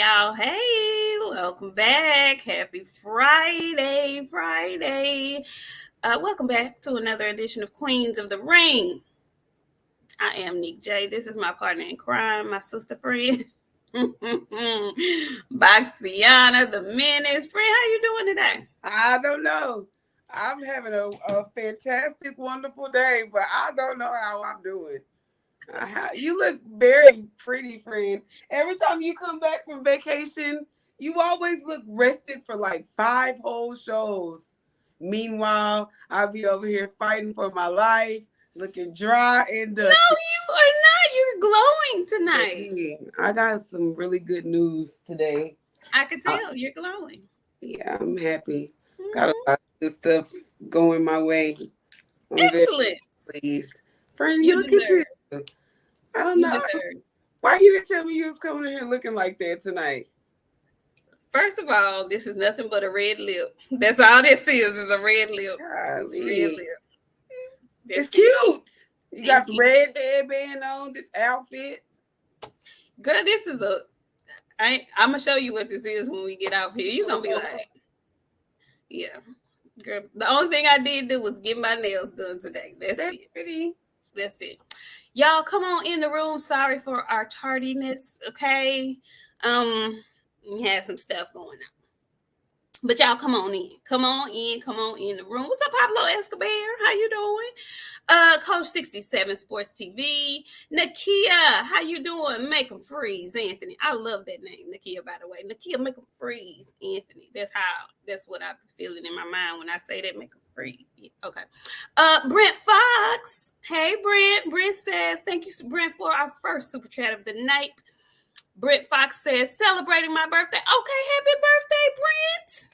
y'all. Hey, welcome back. Happy Friday. Welcome back to another edition of Queens of the Ring. I am Nik J. This is my partner in crime, my sister friend, BOXIANA, the menace. Friend, how you doing today? I don't know. I'm having a fantastic, wonderful day, but I don't know how I'm doing. You look very pretty, friend. Every time you come back from vacation, you always look rested for like 5 whole shows. Meanwhile, I'll be over here fighting for my life, looking dry and dusty. No, you are not. You're glowing tonight. I got some really good news today. I can tell you're glowing. Yeah, I'm happy. Got a lot of good stuff going my way. Excellent. Please. Friend, You look at you. I don't know. Why you didn't tell me you was coming here looking like that tonight? First of all, this is nothing but a red lip. That's all this is a red lip. It's a red lip. It's cute. You got the red headband on, this outfit. Girl, this is I'm going to show you what this is when we get out here. You're going to be like, yeah. Girl, the only thing I did do was get my nails done today. That's it. Pretty. That's it. Y'all, come on in the room. Sorry for our tardiness, okay? We had some stuff going on. But y'all, come on in. Come on in the room. What's up, Pablo Escobar? How you doing? Coach 67 Sports TV. Nakia, how you doing? Make them freeze, Anthony. I love that name, Nakia, by the way. Nakia, make them freeze, Anthony. That's what I've been feeling in my mind when I say that, make them freeze. Okay. Brent Fox. Hey, Brent. Brent says, thank you, Brent, for our first super chat of the night. Brent Fox says, celebrating my birthday. Okay, happy birthday, Brent.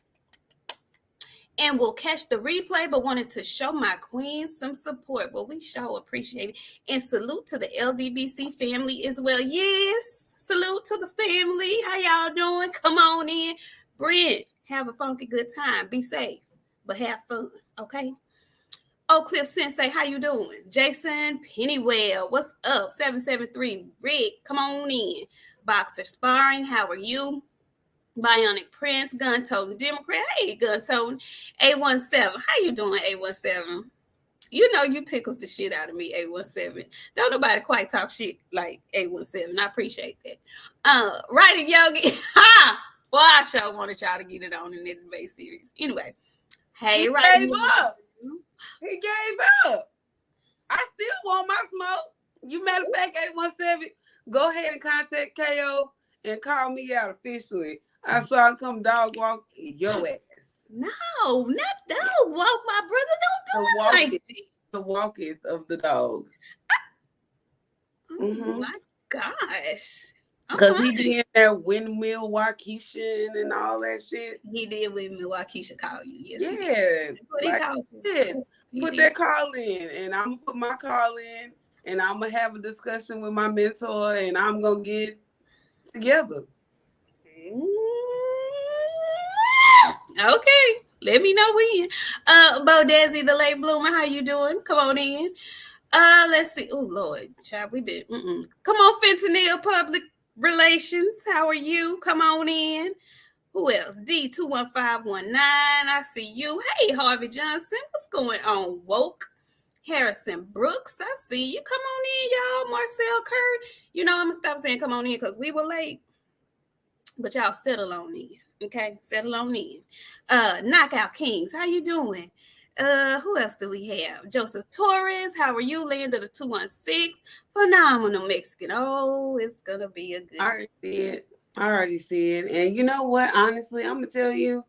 And we'll catch the replay, but wanted to show my queens some support. Well, we sure appreciate it. And salute to the LDBC family as well. Yes, salute to the family. How y'all doing? Come on in. Brent, have a funky good time. Be safe, but have fun, okay? Oak Cliff Sensei, how you doing? Jason Pennywell, what's up? 773 Rick, come on in. Boxer Sparring, how are you? Bionic Prince, Gun Toting Democrat. Hey, Gun Toting. A17, how you doing, A17? You know you tickles the shit out of me, A17. Don't nobody quite talk shit like A17. I appreciate that. Writing Yogi. Ha! Well, I sure wanted y'all to get it on in the debate series. Anyway. Hey, He gave up. I still want my smoke. You matter of fact, 817, go ahead and contact KO and call me out officially. I saw him come dog walk your ass. No, not dog walk, my brother. Don't do it like that. The walketh of the dog. Oh my gosh. Because he be in there windmill Waukesha and all that shit. He did windmill Waukesha call you. Yes, yeah. That's what he called you. Put that call in, and I'm going to put my call in, and I'm going to have a discussion with my mentor, and I'm going to get together. Okay. Let me know when. Bo Desi, the late bloomer, how you doing? Come on in. Let's see. Oh, Lord. Child, we been. Come on, Fentanyl Public Relations. How are you? Come on in. Who else? D21519. I see you. Hey, Harvey Johnson. What's going on? Woke. Harrison Brooks. I see you. Come on in, y'all. Marcel Curry. You know, I'm going to stop saying come on in because we were late. But y'all settle on in. Okay? Settle on in. Knockout Kings. How you doing? Who else do we have? Joseph Torres. How are you? Land of the 216. Phenomenal Mexican. Oh, it's going to be a good. I already see it. And you know what? Honestly, I'm going to tell you,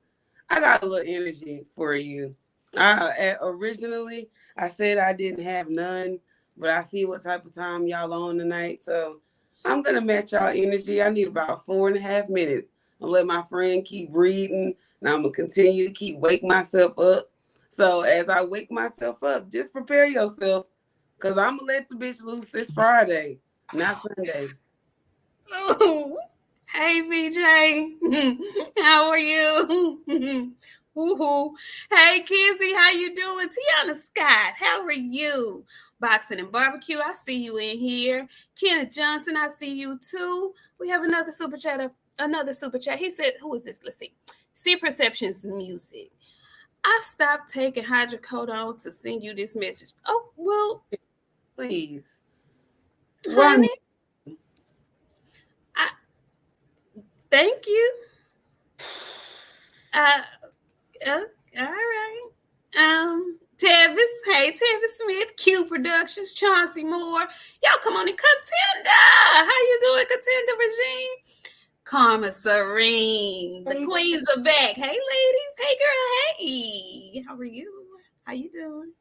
I got a little energy for you. Originally, I said I didn't have none, but I see what type of time y'all on tonight. So I'm going to match y'all energy. I need about 4.5 minutes. I'm going to let my friend keep reading, and I'm going to continue to keep waking myself up. So as I wake myself up, just prepare yourself, because I'm going to let the bitch loose this Friday, not Sunday. Ooh. Hey, VJ. How are you? Woohoo. Hey, Kizzy, how you doing? Tiana Scott, how are you? Boxing and Barbecue, I see you in here. Kenneth Johnson, I see you too. We have another super chat of Another super chat. He said, who is this? Let's see. See Perceptions Music. I stopped taking hydrocodone to send you this message. Oh, well, Please. Why? honey, I thank you. Uh, all right. Tevis, hey, Tevis Smith, Q Productions, Chauncey Moore. Y'all come on and Contender. How you doing, Contender Regime? Karma Serene. The queens are back. Hey, ladies. Hey, girl. Hey. How are you? How you doing?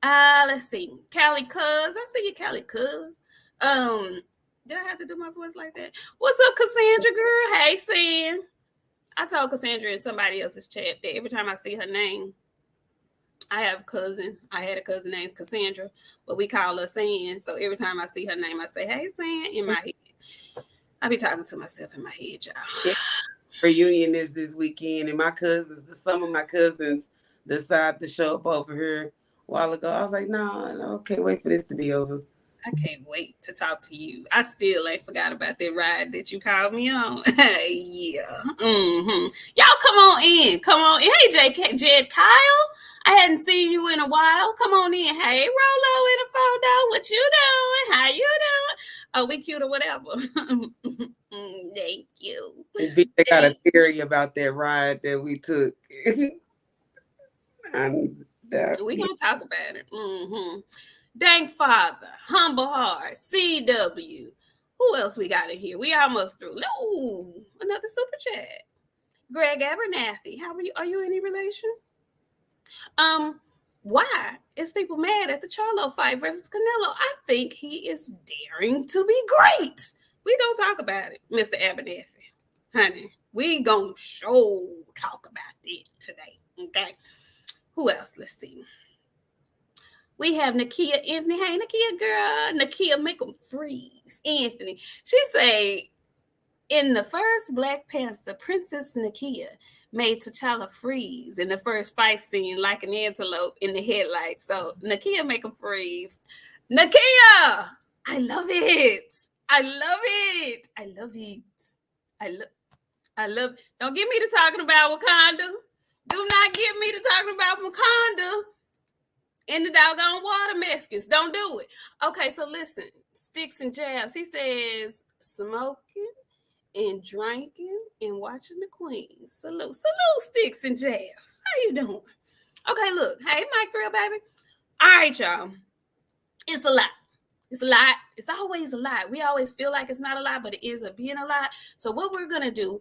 Let's see. Callie Cuz. I see you, Callie Cuz. Did I have to do my voice like that? What's up, Cassandra, girl? Hey, Sam. I told Cassandra in somebody else's chat that every time I see her name, I have a cousin. I had a cousin named Cassandra, but we call her San. So every time I see her name, I say, "Hey, San," in my head. I be talking to myself in my head, y'all. Reunion is this weekend, and some of my cousins decided to show up over here a while ago. I was like, no, can't wait for this to be over. I can't wait to talk to you. I still ain't forgot about that ride that you called me on. Yeah. Mm-hmm. Y'all come on in. Come on in. Hey, Jed Kyle. I hadn't seen you in a while. Come on in. Hey, Rolo in the photo. What you doing? How you doing? Oh, we cute or whatever. Thank you. They got a theory about that ride that we took. We gonna talk about it. Mm-hmm. Thank Father, Humble Heart, CW. Who else we got in here? We almost through. No, another super chat. Greg Abernathy. How are you? Are you any relation? Why is people mad at the Charlo fight versus Canelo? I think he is daring to be great. We gonna talk about it, Mr. Abernathy. Honey, we gonna talk about it today. Okay. Who else? Let's see. We have Nakia Anthony. Hey, Nakia girl. Nakia, make them freeze. Anthony. She say, in the first Black Panther, Princess Nakia made T'Challa freeze in the first fight scene like an antelope in the headlights. So Nakia make him freeze. Nakia! I love it. I love it. I love it. I love Don't get me to talking about Wakanda. Do not get me to talking about Wakanda. In the doggone water Mexicans. Don't do it. Okay, so listen. Sticks and jabs. He says smoking and drinking and watching the Queens. Salute. Sticks and jabs. How you doing? Okay, look. Hey, Mike Frill, baby. All right, y'all. It's a lot. It's a lot. It's always a lot. We always feel like it's not a lot, but it ends up being a lot. So what we're going to do,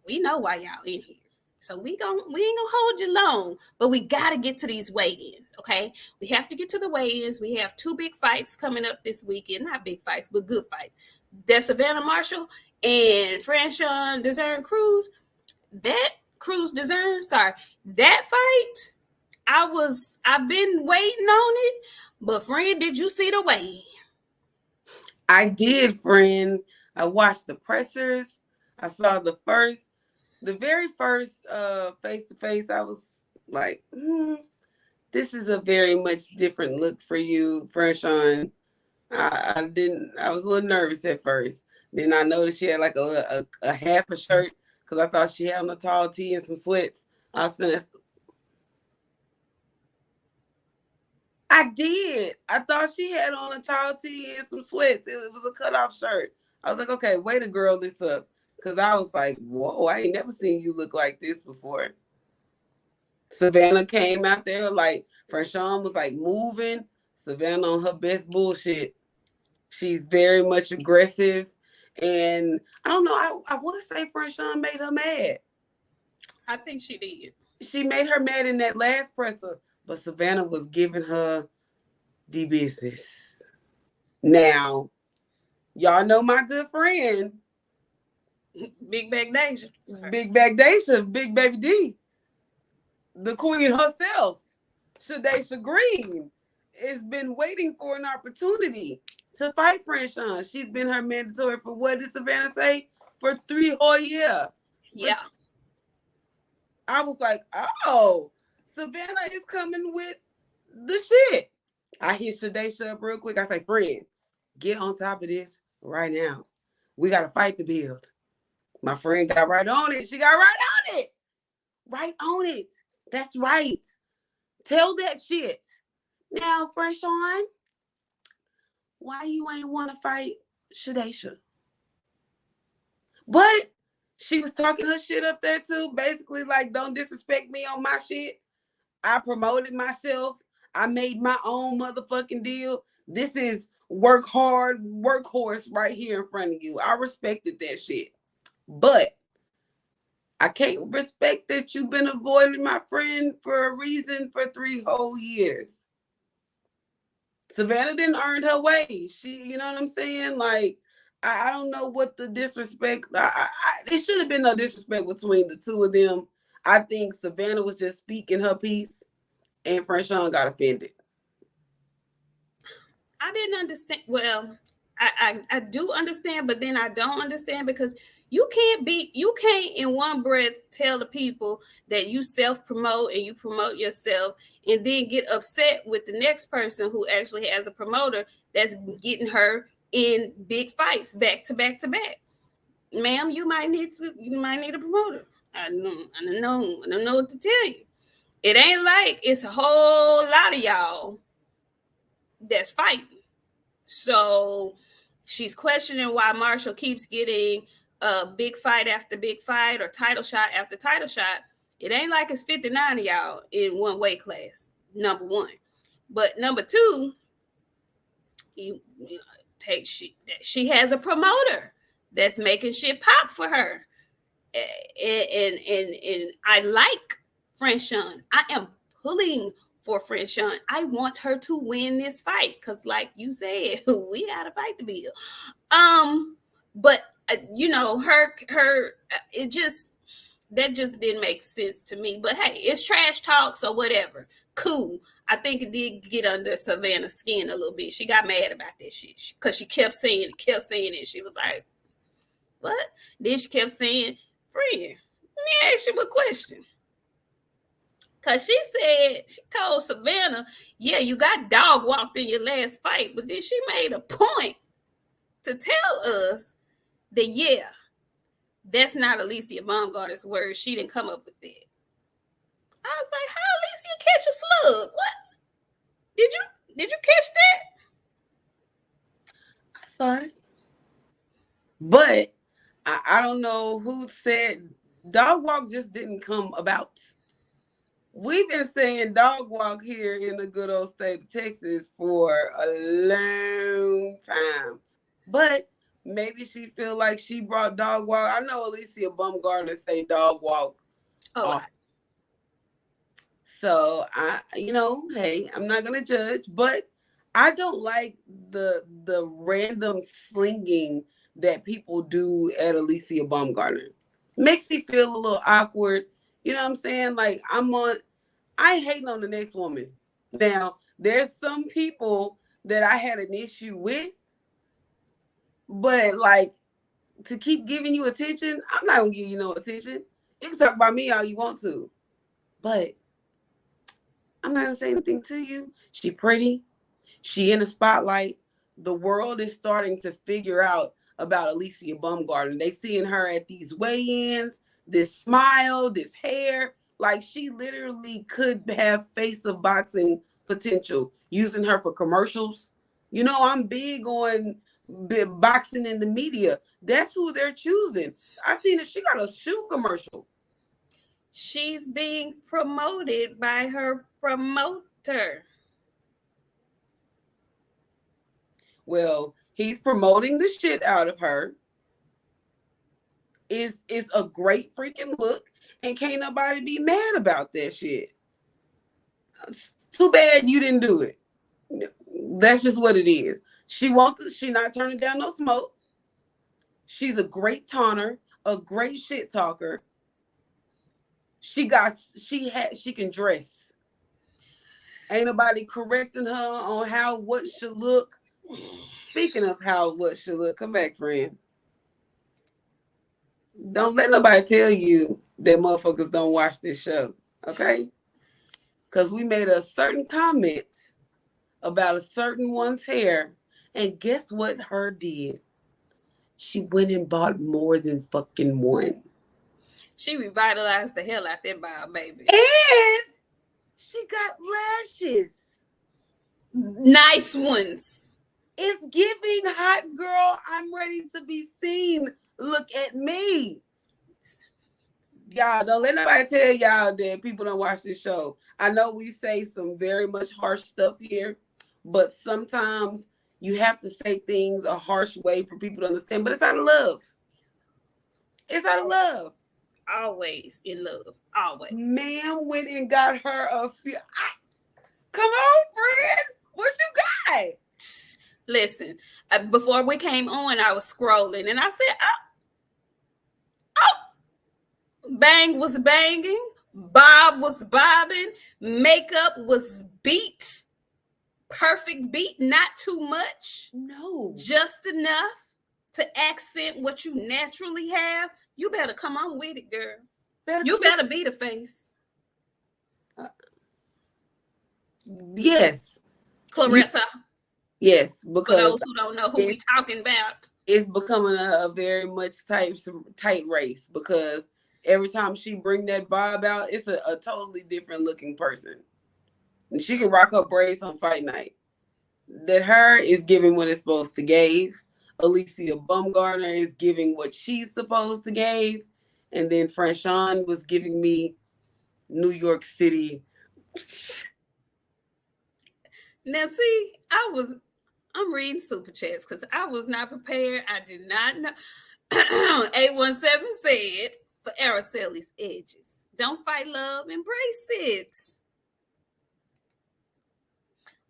we know why y'all in here. So we ain't gonna hold you long, but we gotta get to these weigh-ins, okay? We have to get to the weigh-ins. We have 2 big fights coming up this weekend. Not big fights, but good fights. There's Savannah Marshall and Franchon Cruz. That fight, I've been waiting on it, but friend, did you see the weigh-in? I did, friend. I watched the pressers. I saw the very first face-to-face. I was like, this is a very much different look for you, Franchon. I was a little nervous at first. Then I noticed she had like a half a shirt because I thought she had on a tall tee and some sweats. I did. I thought she had on a tall tee and some sweats. It was a cutoff shirt. I was like, okay, way to girl this up. Because I was like, whoa, I ain't never seen you look like this before. Savannah came out there like Franchon was like moving. Savannah on her best bullshit. She's very much aggressive. And I don't know, I want to say Franchon made her mad. I think she did. She made her mad in that last presser, but Savannah was giving her the business. Now, y'all know my good friend, Big Bag Deja. Big Bag Deja, Big Baby D, the queen herself, Shadaisha Green, has been waiting for an opportunity to fight Franchon. She's been her mandatory for what did Savannah say? For 3 whole years. Yeah. I was like, oh, Savannah is coming with the shit. I hit Shadaisha up real quick. I say, friend, get on top of this right now. We got a fight to build. My friend got right on it. She got right on it. Right on it. That's right. Tell that shit. Now, Franchon, why you ain't want to fight Shadesha? But she was talking her shit up there too. Basically, like, don't disrespect me on my shit. I promoted myself. I made my own motherfucking deal. This is work hard, workhorse right here in front of you. I respected that shit. But I can't respect that you've been avoiding my friend for a reason for 3 whole years. Savannah didn't earn her way. She, you know what I'm saying? Like, I don't know what the disrespect. It should have been no disrespect between the two of them. I think Savannah was just speaking her piece, and Franchon got offended. I didn't understand. Well, I do understand, but then I don't understand because you can't in one breath tell the people that you self promote and you promote yourself and then get upset with the next person who actually has a promoter that's getting her in big fights back to back to back. Ma'am, you might need a promoter. I don't know what to tell you. It ain't like it's a whole lot of y'all that's fighting. So she's questioning why Marshall keeps getting big fight after big fight or title shot after title shot. It ain't like it's 59 of y'all in one weight class, number one. But number two, she has a promoter that's making shit pop for her. And I like Franchon. I am pulling for Franchon. I want her to win this fight because, like you said, we got a fight to build. But you know, it just didn't make sense to me. But hey, it's trash talk, so whatever. Cool. I think it did get under Savannah's skin a little bit. She got mad about that shit because she kept saying it. She was like, "What?" Then she kept saying, "Friend, let me ask you a question." Cause she told Savannah, yeah, you got dog walked in your last fight, but then she made a point to tell us that, yeah, that's not Alicia Baumgartner's words. She didn't come up with that. I was like, how Alicia catch a slug? What? Did you catch that? I saw it. But I don't know who said dog walk just didn't come about. We've been saying dog walk here in the good old state of Texas for a long time. But maybe she feel like she brought dog walk. I know Alicia Baumgartner say dog walk. Oh, so hey, I'm not gonna judge, but I don't like the random slinging that people do at Alicia Baumgartner. Makes me feel a little awkward. You know what I'm saying? Like I hating on the next woman. Now, there's some people that I had an issue with, but like to keep giving you attention, I'm not gonna give you no attention. You can talk about me all you want to, but I'm not gonna say anything to you. She pretty. She in the spotlight. The world is starting to figure out about Alicia Baumgartner. They seeing her at these weigh-ins, this smile, this hair. Like she literally could have face of boxing potential using her for commercials. You know, I'm big on boxing in the media. That's who they're choosing. I seen that she got a shoe commercial. She's being promoted by her promoter. Well, he's promoting the shit out of her. It's a great freaking look, and can't nobody be mad about that shit. It's too bad you didn't do it. That's just what it is. She not turning down no smoke. She's a great taunter, a great shit talker. She can dress. Ain't nobody correcting her on what should look. Speaking of what should look, come back, friend. Don't let nobody tell you that motherfuckers don't watch this show, okay? Because we made a certain comment about a certain one's hair, and guess what her did? She went and bought more than fucking one. She revitalized the hell out that bob, baby. And she got lashes. Nice ones. It's giving hot girl. I'm ready to be seen. Look at me. Y'all, don't let nobody tell y'all that people don't watch this show. I know we say some very much harsh stuff here, but sometimes you have to say things a harsh way for people to understand, but it's out of love. It's out of love. Always in love. Always. Man went and got her a few. Come on, friend. What you got? Listen, before we came on, I was scrolling and I said, bang was banging, bob was bobbing, makeup was beat, perfect beat, not too much, No, just enough to accent what you naturally have. You better come on with it, girl. You better be the face. Yes, Clarissa. Yes, For because those who don't know who we talking about, it's becoming a very much tight race, because every time she bring that bob out, it's a totally different looking person. And she can rock her braids on fight night. That her is giving what it's supposed to give. Alicia Bumgarner is giving what she's supposed to give. And then Franchon was giving me New York City. Now, see, I'm reading super chats because I was not prepared. I did not know. 817 said, for Araceli's edges, don't fight love, embrace it.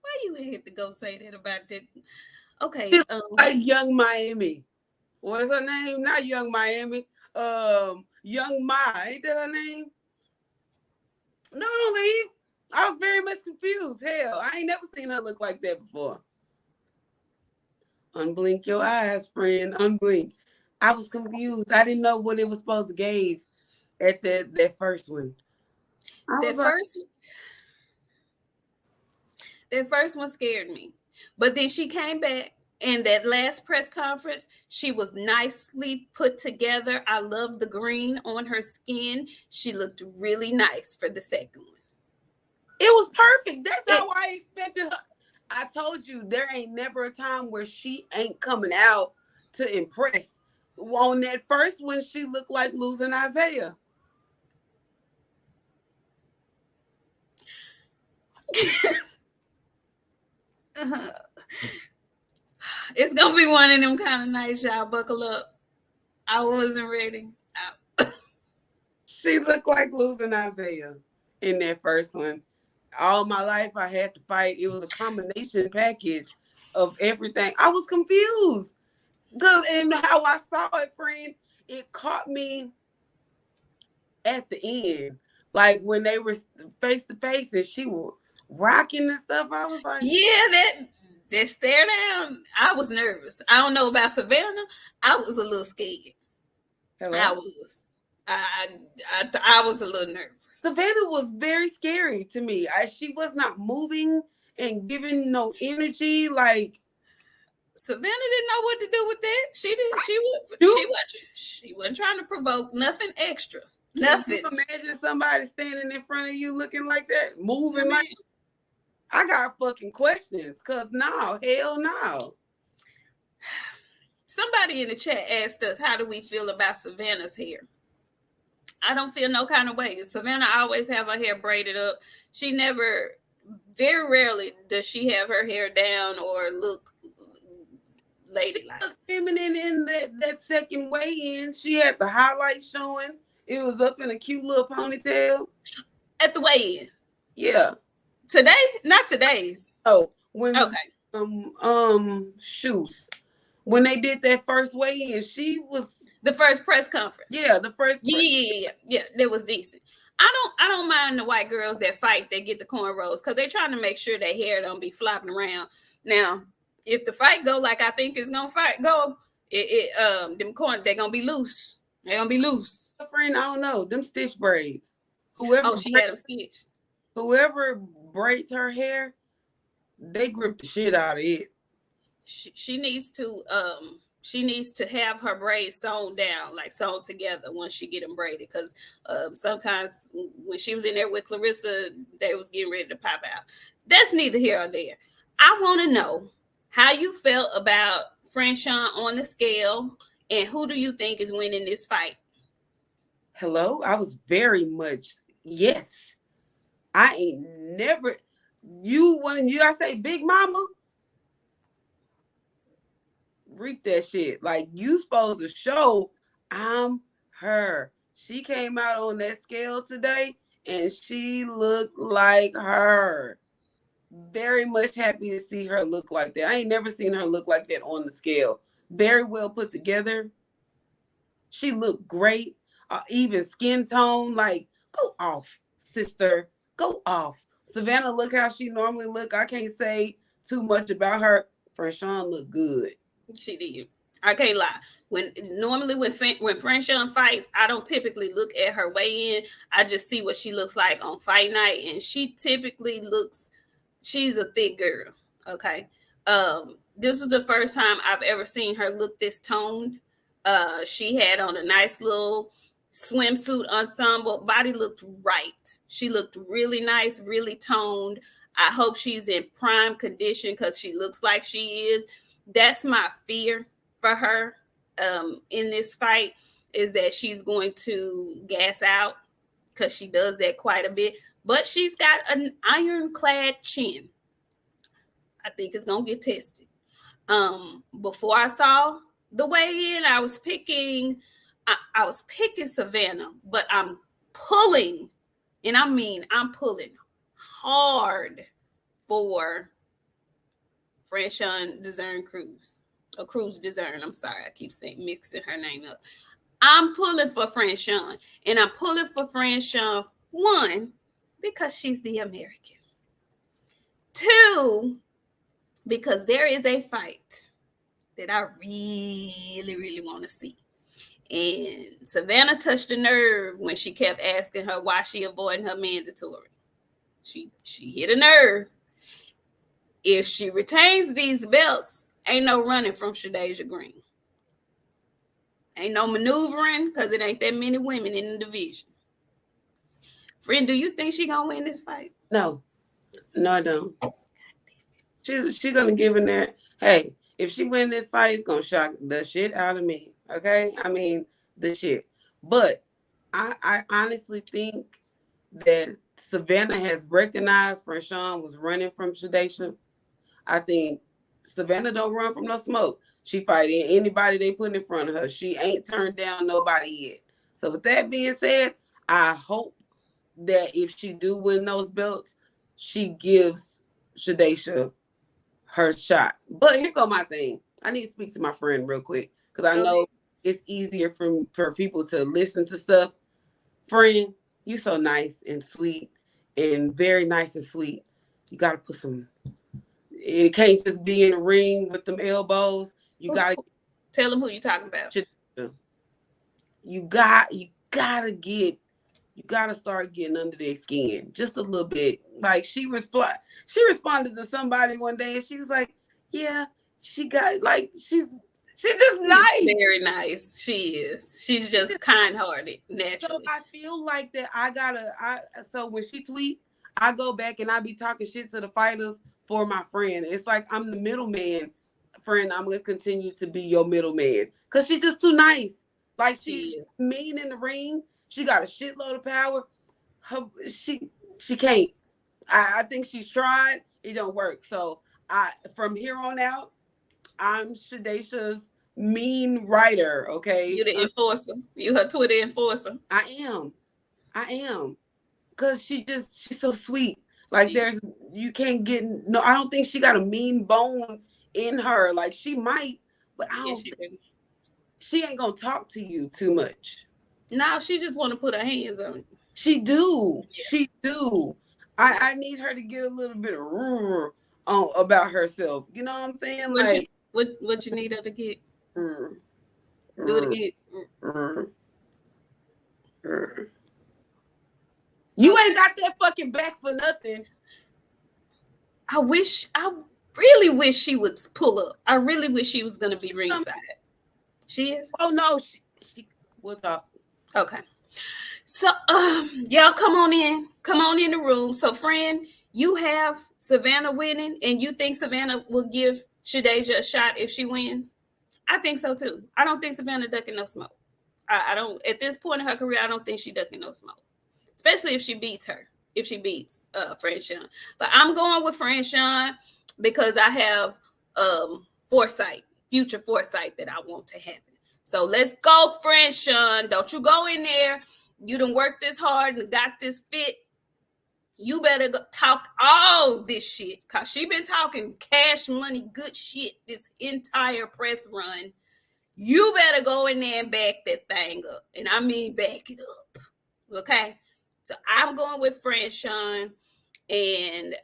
Why you had to go say that about that? Okay. Like Young Miami. What's her name? Not Young Miami. Young Ma. Ain't that her name? No, don't leave. I was very much confused. Hell, I ain't never seen her look like that before. Unblink your eyes, friend. Unblink. I was confused. I didn't know what it was supposed to give at that first one. That first one scared me. But then she came back. In that last press conference, she was nicely put together. I loved the green on her skin. She looked really nice for the second one. It was perfect. That's how I expected her. I told you, there ain't never a time where she ain't coming out to impress. On that first one, she looked like losing Isaiah. It's gonna be one of them kind of nights, y'all. Buckle up. I wasn't ready. She looked like losing Isaiah in that first one. All my life I had to fight. It was a combination package of everything. I was confused. And how I saw it, friend, it caught me at the end. Like when they were face to face and she was rocking and stuff. I was like, yeah, that stare down. I was nervous. I don't know about Savannah. I was a little scared. Hello? I was. I was a little nervous. Savannah was very scary to me. She was not moving and giving no energy. Like Savannah didn't know what to do with that. She wasn't trying to provoke nothing extra. Nothing. Can you imagine somebody standing in front of you looking like that, moving like that? I got fucking questions. Cause no, hell no. Somebody in the chat asked us, how do we feel about Savannah's hair? I don't feel no kind of way. Savannah always have her hair braided up. She never, very rarely does she have her hair down or look ladylike. She looked feminine in that second weigh-in. She had the highlights showing. It was up in a cute little ponytail. At the weigh-in? Yeah. Today? Not today's. Oh, when shoes. When they did that first weigh-in, she was the first press conference. Yeah, the first. Yeah, that was decent. I don't mind the white girls that fight. They get the cornrows because they're trying to make sure their hair don't be flopping around. Now, if the fight go like I think it's gonna go, them corn they're gonna be loose. They're gonna be loose. Friend, I don't know them stitch braids. She had them stitched. Whoever braids her hair, they grip the shit out of it. She needs to She needs to have her braids sewn down, like sewn together once she get them braided. Because sometimes when she was in there with Clarissa, they was getting ready to pop out. That's neither here or there. I want to know how you felt about Franchon on the scale, and who do you think is winning this fight? Hello, I was very much yes. I ain't never. I say Big Mama, reap that shit. Like you supposed to show I'm her. She came out on that scale today and she looked like her. Very much happy to see her look like that. I ain't never seen her look like that on the scale. Very well put together. She looked great. Even skin tone, like go off, sister. Go off. Savannah, look how she normally look. I can't say too much about her. Franchon looked good. She did. I can't lie. When Franchon fights, I don't typically look at her weigh in. I just see what she looks like on fight night, and she typically looks. She's a thick girl. Okay. This is the first time I've ever seen her look this toned. She had on a nice little swimsuit ensemble. Body looked right. She looked really nice, really toned. I hope she's in prime condition because she looks like she is. That's my fear for her in this fight, is that she's going to gas out, because she does that quite a bit. But she's got an ironclad chin. I think it's going to get tested. Before I saw the weigh-in, I was picking Savannah, but I'm pulling, and I mean I'm pulling hard for Franchon Cruz. Or Cruz Dezern. I'm sorry. I keep saying mixing her name up. I'm pulling for Franchon. And I'm pulling for Franchon, one, because she's the American. Two, because there is a fight that I really, really want to see. And Savannah touched a nerve when she kept asking her why she avoiding her mandatory. She hit a nerve. If she retains these belts, ain't no running from Shadeja Green. Ain't no maneuvering, because it ain't that many women in the division. Friend, do you think she gonna win this fight? No, I don't. She gonna give in there. Hey, if she win this fight, it's gonna shock the shit out of me. Okay, I mean the shit. But I honestly think that Savannah has recognized Franchon was running from Shadeja. I think Savannah don't run from no smoke. She fighting anybody they put in front of her. She ain't turned down nobody yet. So with that being said, I hope that if she do win those belts, she gives Shadeja her shot. But here go my thing. I need to speak to my friend real quick, because I know it's easier for people to listen to stuff. Friend, you so nice and sweet, and very nice and sweet. You got to put some. It can't just be in the ring with them elbows. You got to tell them who you talking about. You gotta start getting under their skin just a little bit. Like she responded to somebody one day and she was like, yeah, she got like she's just nice. Very nice. She is. She's just kind-hearted naturally. So I feel like that so when she tweet, I go back and I be talking shit to the fighters for my friend. It's like I'm the middleman. Friend, I'm gonna continue to be your middleman because she's just too nice. Like she's mean in the ring. She got a shitload of power. She can't. I think she's tried. It don't work. So from here on out, I'm Shadeja's mean writer. Okay, you the enforcer. You her Twitter enforcer. I am. Cause she's so sweet. Like you can't get I don't think she got a mean bone in her. Like she might, but she ain't gonna talk to you too much. No, she just want to put her hands on you. She do. Yeah. She do. I need her to get a little bit of about herself. You know what I'm saying? Like what you need her to get? Do it again. You ain't got that fucking back for nothing. I really wish she would pull up. I really wish she was gonna be ringside. She is? Oh no, she we'll talk. Okay. So y'all come on in. Come on in the room. So friend, you have Savannah winning, and you think Savannah will give Shadeja a shot if she wins? I think so too. I don't think Savannah ducking no smoke. I don't at this point in her career, I don't think she ducking no smoke. Especially if she beats her, if she beats Franchon. But I'm going with Franchon because I have foresight, future foresight that I want to happen. So let's go, Franchon. Don't you go in there. You done worked this hard and got this fit. You better go talk all this shit because she been talking cash money, good shit this entire press run. You better go in there and back that thing up. And I mean back it up. Okay? So I'm going with Franchon, and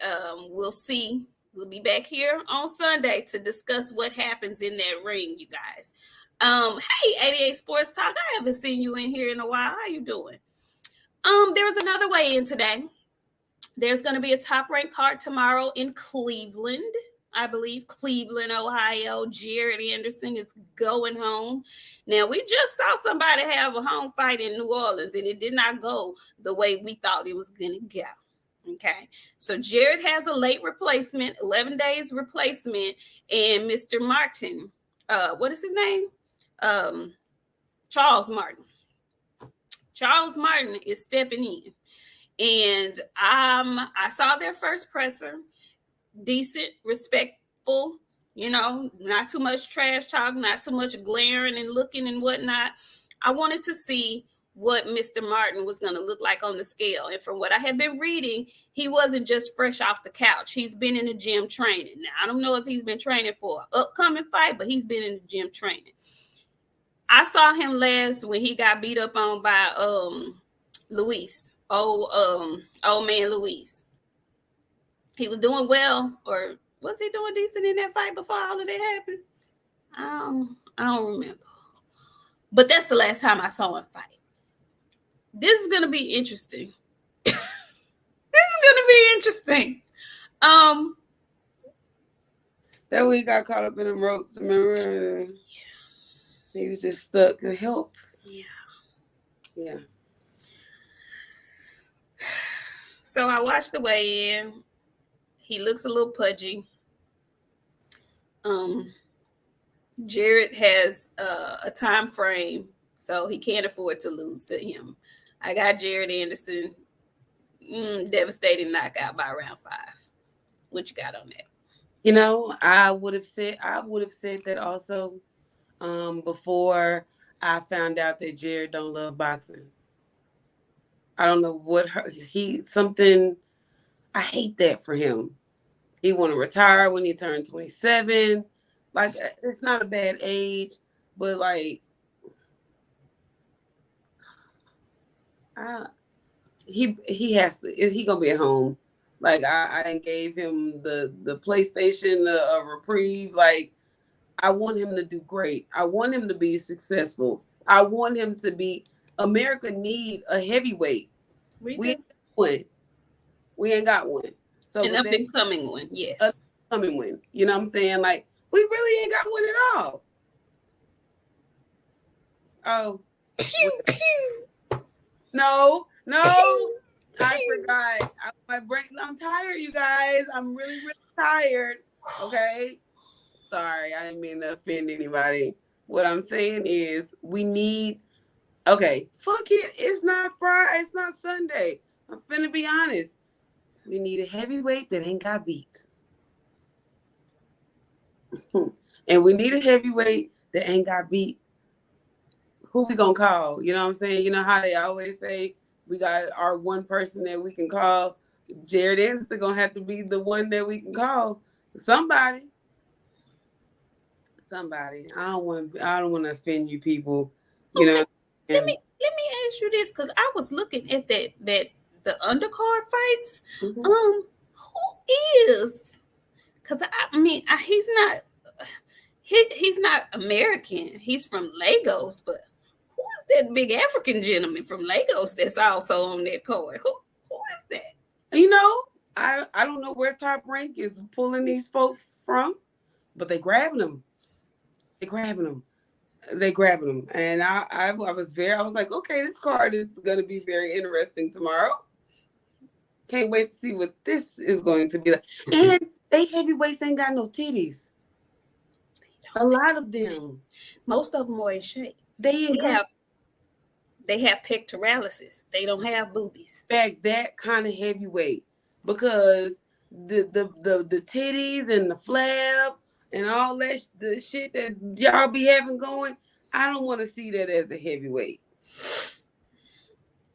we'll see. We'll be back here on Sunday to discuss what happens in that ring, you guys. Hey, 88 Sports Talk. I haven't seen you in here in a while. How you doing? There's another way in today. There's going to be a top ranked card tomorrow in Cleveland. I believe Cleveland, Ohio. Jared Anderson is going home. Now, we just saw somebody have a home fight in New Orleans, and it did not go the way we thought it was going to go. Okay, so Jared has a late replacement, 11 days replacement, and Mr. Martin, what is his name? Charles Martin. Charles Martin is stepping in. And I saw their first presser, decent, respectful, not too much trash talk, not too much glaring and looking and whatnot. I wanted to see what Mr. Martin was going to look like on the scale. And from what I have been reading, he wasn't just fresh off the couch. He's been in the gym training. Now, I don't know if he's been training for an upcoming fight, but he's been in the gym training. I saw him last when he got beat up on by Luis. Old man Luis. He was doing well, or was he doing decent in that fight before all of that happened? I don't remember. But that's the last time I saw him fight. This is gonna be interesting. This is gonna be interesting. That week got caught up in the ropes, remember? Yeah. He was just stuck to help. Yeah. So I watched the weigh-in. He looks a little pudgy. Jared has a time frame, so he can't afford to lose to him. I got Jared Anderson, devastating knockout by round 5. What you got on that? I would have said that also before I found out that Jared don't love boxing. I don't know what I hate that for him. He want to retire when he turned 27. Like, it's not a bad age, but like, he has to. He gonna be at home. Like, I gave him the PlayStation, a reprieve. Like, I want him to do great. I want him to be successful. I want him to be. America need a heavyweight. We ain't got one. So an up and coming one, yes. A coming one. You know what I'm saying? Like, we really ain't got one at all. Oh. Pew, pew. No. I forgot. I'm tired, you guys. I'm really, really tired. Okay. Sorry, I didn't mean to offend anybody. What I'm saying is we need. Okay, fuck it. It's not Friday. It's not Sunday. I'm finna be honest. We need a heavyweight that ain't got beat. And we need a heavyweight that ain't got beat. Who we gonna call? You know what I'm saying? You know how they always say we got our one person that we can call. Jared Anderson gonna have to be the one that we can call. Somebody. I don't want to offend you people. You know. Let me ask you this, because I was looking at that the undercard fights. Mm-hmm. Who is? Because he's not American. He's from Lagos, but who is that big African gentleman from Lagos that's also on that card? Who is that? I don't know where Top Rank is pulling these folks from, but they grabbing them. they grabbing him, and I was like, okay, this card is going to be very interesting tomorrow. Can't wait to see what this is going to be like. And they heavyweights ain't got no titties. A lot of them. Most of them are in shape. They have pectoralis. They don't have boobies. Back that kind of heavyweight, because the titties and the flab and all that the shit that y'all be having going, I don't want to see that as a heavyweight.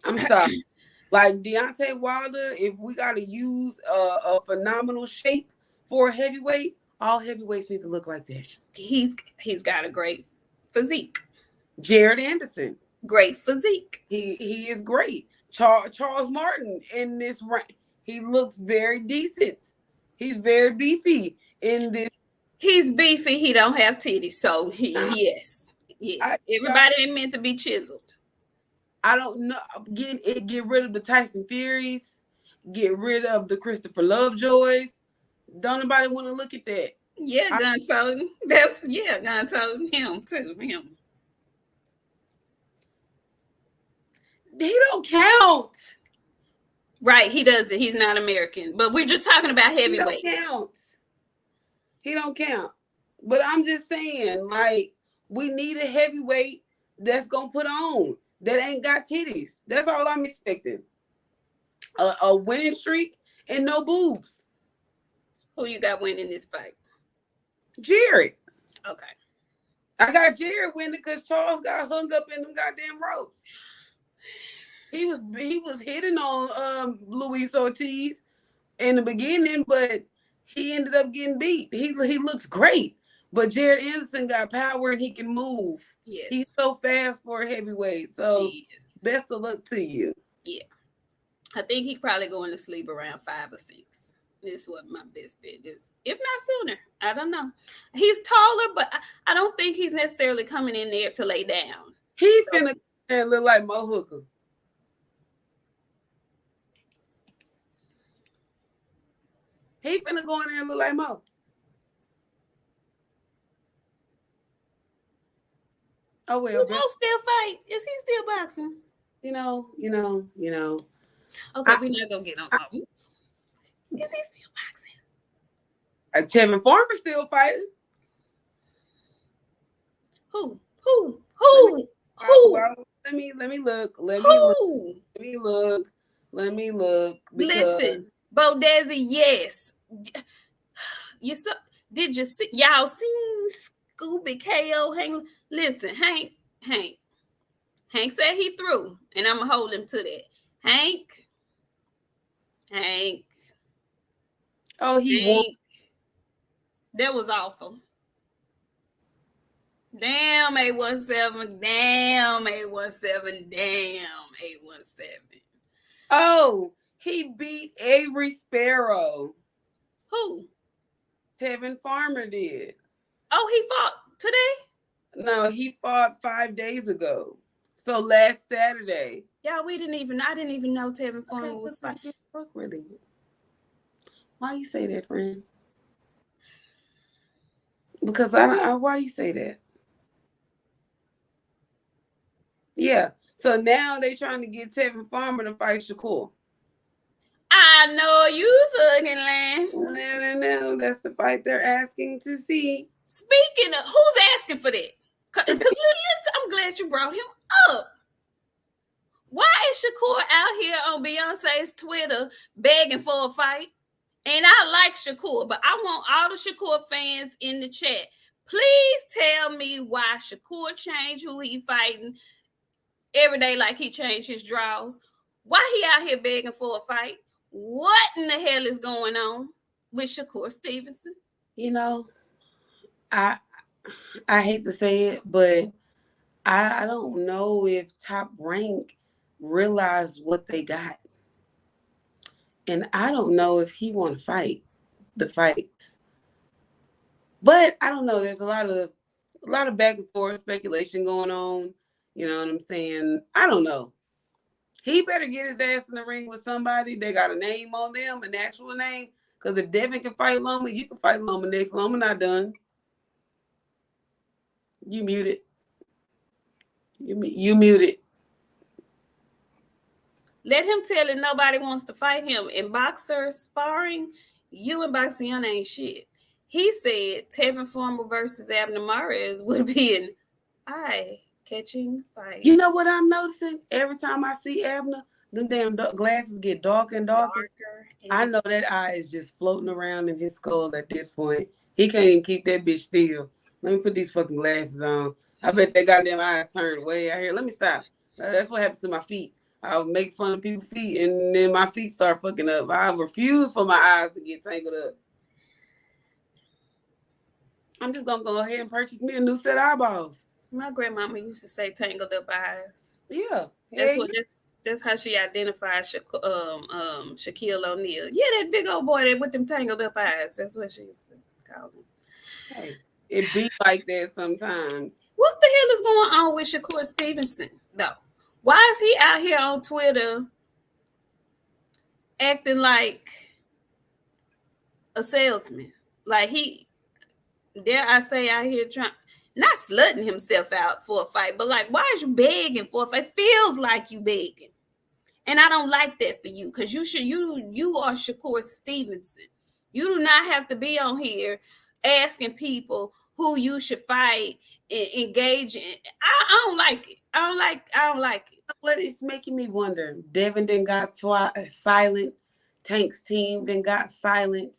I'm sorry. Like Deontay Wilder, if we got to use a phenomenal shape for a heavyweight, all heavyweights need to look like that. He's got a great physique. Jared Anderson, great physique. He is great. Charles Martin in this rank, he looks very decent. He's very beefy in this. He's beefy. He don't have titties, so yes. Everybody ain't meant to be chiseled. I don't know. Get rid of the Tyson Furies. Get rid of the Christopher Lovejoys. Don't nobody want to look at that. Yeah, Gun told him. Gun told him too. Him. He don't count. Right, he doesn't. He's not American. But we're just talking about heavyweights. He don't count. But I'm just saying, like, we need a heavyweight that's gonna put on, that ain't got titties. That's all I'm expecting. A winning streak and no boobs. Who you got winning this fight? Jared. Okay. I got Jared winning because Charles got hung up in them goddamn ropes. He was hitting on Luis Ortiz in the beginning, but he ended up getting beat. He looks great, but Jared Anderson got power and he can move. Yes. He's so fast for a heavyweight. So best of luck to you. Yeah. I think he probably going to sleep around 5 or 6. This is what my best bet is. If not sooner. I don't know. He's taller, but I don't think he's necessarily coming in there to lay down. He's finna look like Mo Hooker. He finna go in there and look like Mo. Oh well. Will Mo still fight? Is he still boxing? You know. Okay, we're not gonna get on. Is he still boxing? Tevin Farmer's still fighting. Who? Let me look. Listen, Bo Desi, yes. Did you see? Y'all seen Scooby KO? Listen, Hank said he threw, and I'm gonna hold him to that. Hank. Oh, he won. That was awful. Damn, 817. Damn, 817. Damn, 817. Oh, he beat Avery Sparrow. Who? Tevin Farmer did. Oh, he fought today? No, he fought 5 days ago. So last Saturday. Yeah, I didn't even know Tevin Farmer was fighting. Really? Why you say that, friend? Because why you say that? Yeah. So now they trying to get Tevin Farmer to fight Shakur. I know you fucking lying. No. That's the fight they're asking to see. Speaking of, who's asking for that? Because I'm glad you brought him up. Why is Shakur out here on Beyonce's Twitter begging for a fight? And I like Shakur, but I want all the Shakur fans in the chat. Please tell me why Shakur changed who he fighting every day like he changed his draws. Why he out here begging for a fight? What in the hell is going on with Shakur Stevenson? You know, I hate to say it, but I don't know if Top Rank realized what they got. And I don't know if he want to fight the fights. But I don't know. There's a lot of back and forth speculation going on. You know what I'm saying? I don't know. He better get his ass in the ring with somebody. They got a name on them, an actual name. Because if Devin can fight Loma, you can fight Loma next. Loma not done. You muted. You muted. Let him tell it nobody wants to fight him. In boxer sparring, you and BOXIANA ain't shit. He said Tevin Farmer versus Abner Mares would be an eye-catching fight. You know what I'm noticing? Every time I see Abner, them damn glasses get darker and darker. I know that eye is just floating around in his skull at this point. He can't even keep that bitch still. Let me put these fucking glasses on. I bet that goddamn eyes turned way out here. Let me stop. That's what happened to my feet. I'll make fun of people's feet, and then my feet start fucking up. I refuse for my eyes to get tangled up. I'm just gonna go ahead and purchase me a new set of eyeballs. My grandmama used to say tangled up eyes. Yeah. That's how she identified Shaquille O'Neal. Yeah, that big old boy with them tangled up eyes. That's what she used to call him. Hey, it be like that sometimes. What the hell is going on with Shakur Stevenson, though? Why is he out here on Twitter acting like a salesman? Like he, dare I say, out here trying, not slutting himself out for a fight, but like, why is you begging for a fight? It feels like you begging. And I don't like that for you, because you are Shakur Stevenson. You do not have to be on here asking people who you should fight and engage in. I don't like it. I don't like it. What is making me wonder? Devin then got silent. Tank's team then got silent.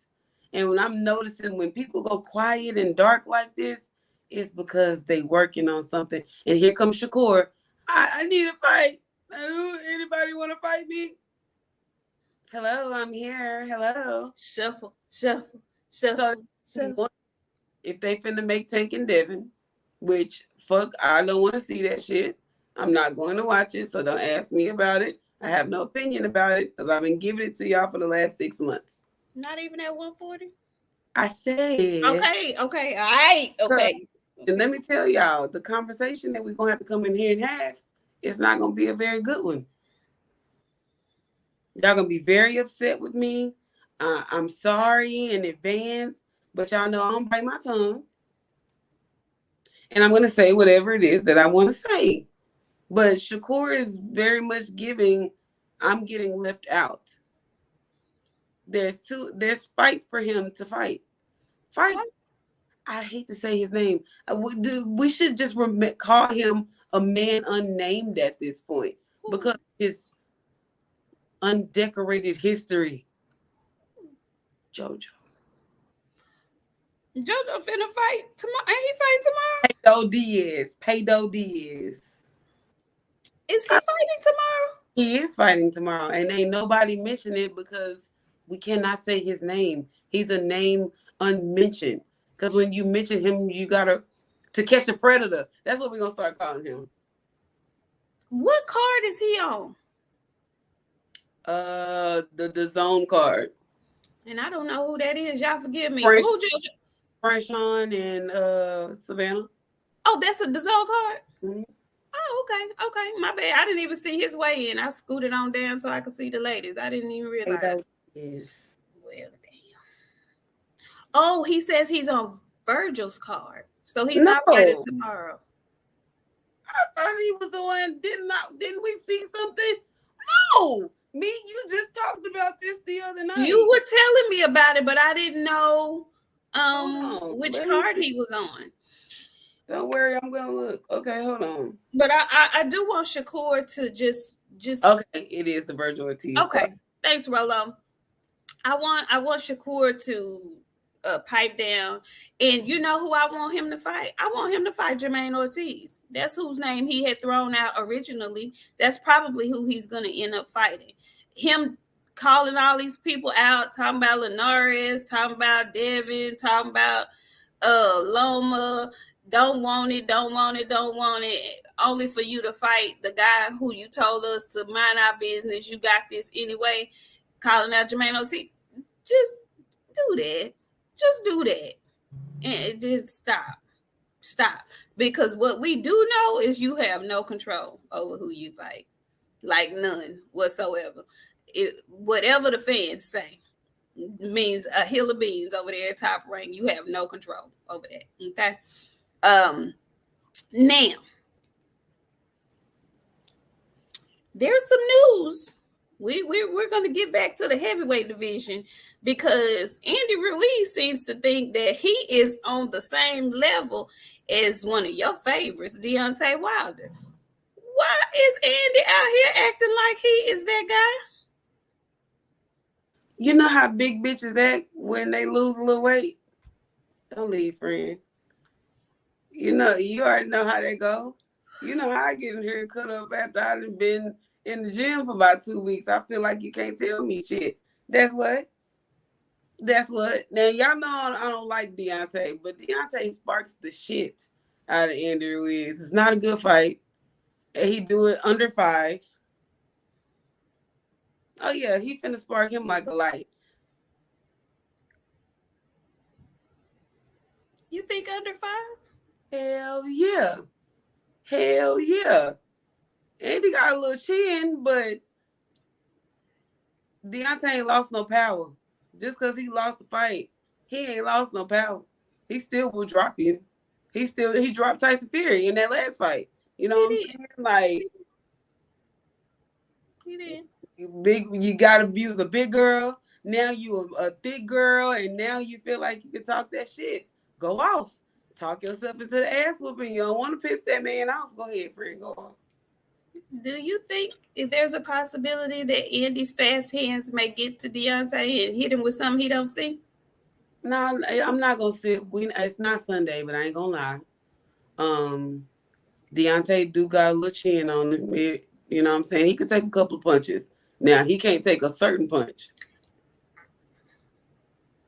And when I'm noticing when people go quiet and dark like this, it's because they working on something. And here comes Shakur. I need a fight. Anybody want to fight me? Hello, I'm here. Hello. Shuffle. So if they finna make Tank and Devin, which fuck, I don't want to see that shit. I'm not going to watch it, so don't ask me about it. I have no opinion about it because I've been giving it to y'all for the last 6 months. Not even at 140? I said. Okay. All right. Okay. And let me tell y'all, the conversation that we're going to have to come in here and have is not going to be a very good one. Y'all going to be very upset with me. I'm sorry in advance, but y'all know I don't bite my tongue. And I'm going to say whatever it is that I want to say. But Shakur is very much giving, I'm getting left out. There's fights for him to fight. Fight. I hate to say his name. We should just call him a man unnamed at this point because his undecorated history. JoJo finna fight tomorrow. Ain't he fighting tomorrow? Paydo Diaz. Is he fighting tomorrow? He is fighting tomorrow, and ain't nobody mention it because we cannot say his name. He's a name unmentioned. Because when you mention him, you gotta to catch a predator. That's what we're gonna start calling him. What card is he on? The zone card. And I don't know who that is. Y'all forgive me. Franchon and Savannah. Oh, that's the zone card? Mm-hmm. Oh, okay. My bad. I didn't even see his way in. I scooted on down so I could see the ladies. I didn't even realize. Yes. Well, damn. Oh, he says he's on Virgil's card. So he's not fighting tomorrow. I thought he was on. Didn't we see something? No. Me, you just talked about this the other night. You were telling me about it, but I didn't know which card he was on. Don't worry, I'm gonna look. Okay, hold on. But I do want Shakur to just okay. It is the Virgil Ortiz. Okay, card. Thanks, Rolo. I want Shakur to pipe down, and you know who I want him to fight? I want him to fight Jermaine Ortiz. That's whose name he had thrown out originally. That's probably who he's gonna end up fighting. Him calling all these people out, talking about Linares, talking about Devin, talking about Loma. Don't want it. Only for you to fight the guy who you told us to mind our business. You got this anyway. Calling out Jermaine Ortiz. Just do that. And just stop. Because what we do know is you have no control over who you fight. Like none whatsoever. Whatever the fans say means a hill of beans over there at Top Rank. You have no control over that. Okay. Now, there's some news. We're going to get back to the heavyweight division because Andy Ruiz seems to think that he is on the same level as one of your favorites, Deontay Wilder. Why is Andy out here acting like he is that guy? You know how big bitches act when they lose a little weight? Don't leave, friend. You already know how they go. You know how I get in here and cut up after I've been in the gym for about 2 weeks. I feel like you can't tell me shit. That's what. Now, y'all know I don't like Deontay, but Deontay sparks the shit out of Andy Ruiz. It's not a good fight. And he do it under 5. Oh, yeah, he finna spark him like a light. You think under 5? Hell yeah. Hell yeah. Andy got a little chin, but Deontay ain't lost no power. Just because he lost the fight, he ain't lost no power. He still will drop you. He dropped Tyson Fury in that last fight. You know what I'm saying? Like, he did. You got to abuse a big girl. Now you a thick girl, and now you feel like you can talk that shit. Go off. Talk yourself into the ass whooping. You don't want to piss that man off. Go ahead, friend. Go on. Do you think if there's a possibility that Andy's fast hands may get to Deontay and hit him with something he don't see? No, I'm not gonna sit. It's not Sunday, but I ain't gonna lie. Deontay do got a little chin on him. You know what I'm saying? He could take a couple of punches. Now he can't take a certain punch.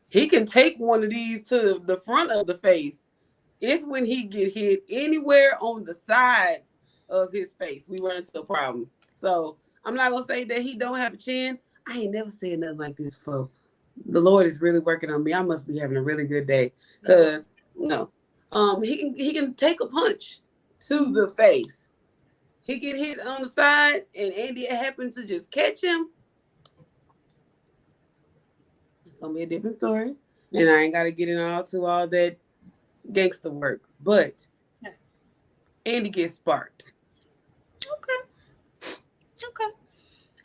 He can take one of these to the front of the face. It's when he get hit anywhere on the sides of his face, we run into a problem. So I'm not gonna say that he don't have a chin. I ain't never said nothing like this before. The Lord is really working on me. I must be having a really good day. Cause he can take a punch to the face. He get hit on the side and Andy happens to just catch him. It's gonna be a different story. And I ain't gotta get into all that gangster work. But Andy gets sparked. Okay.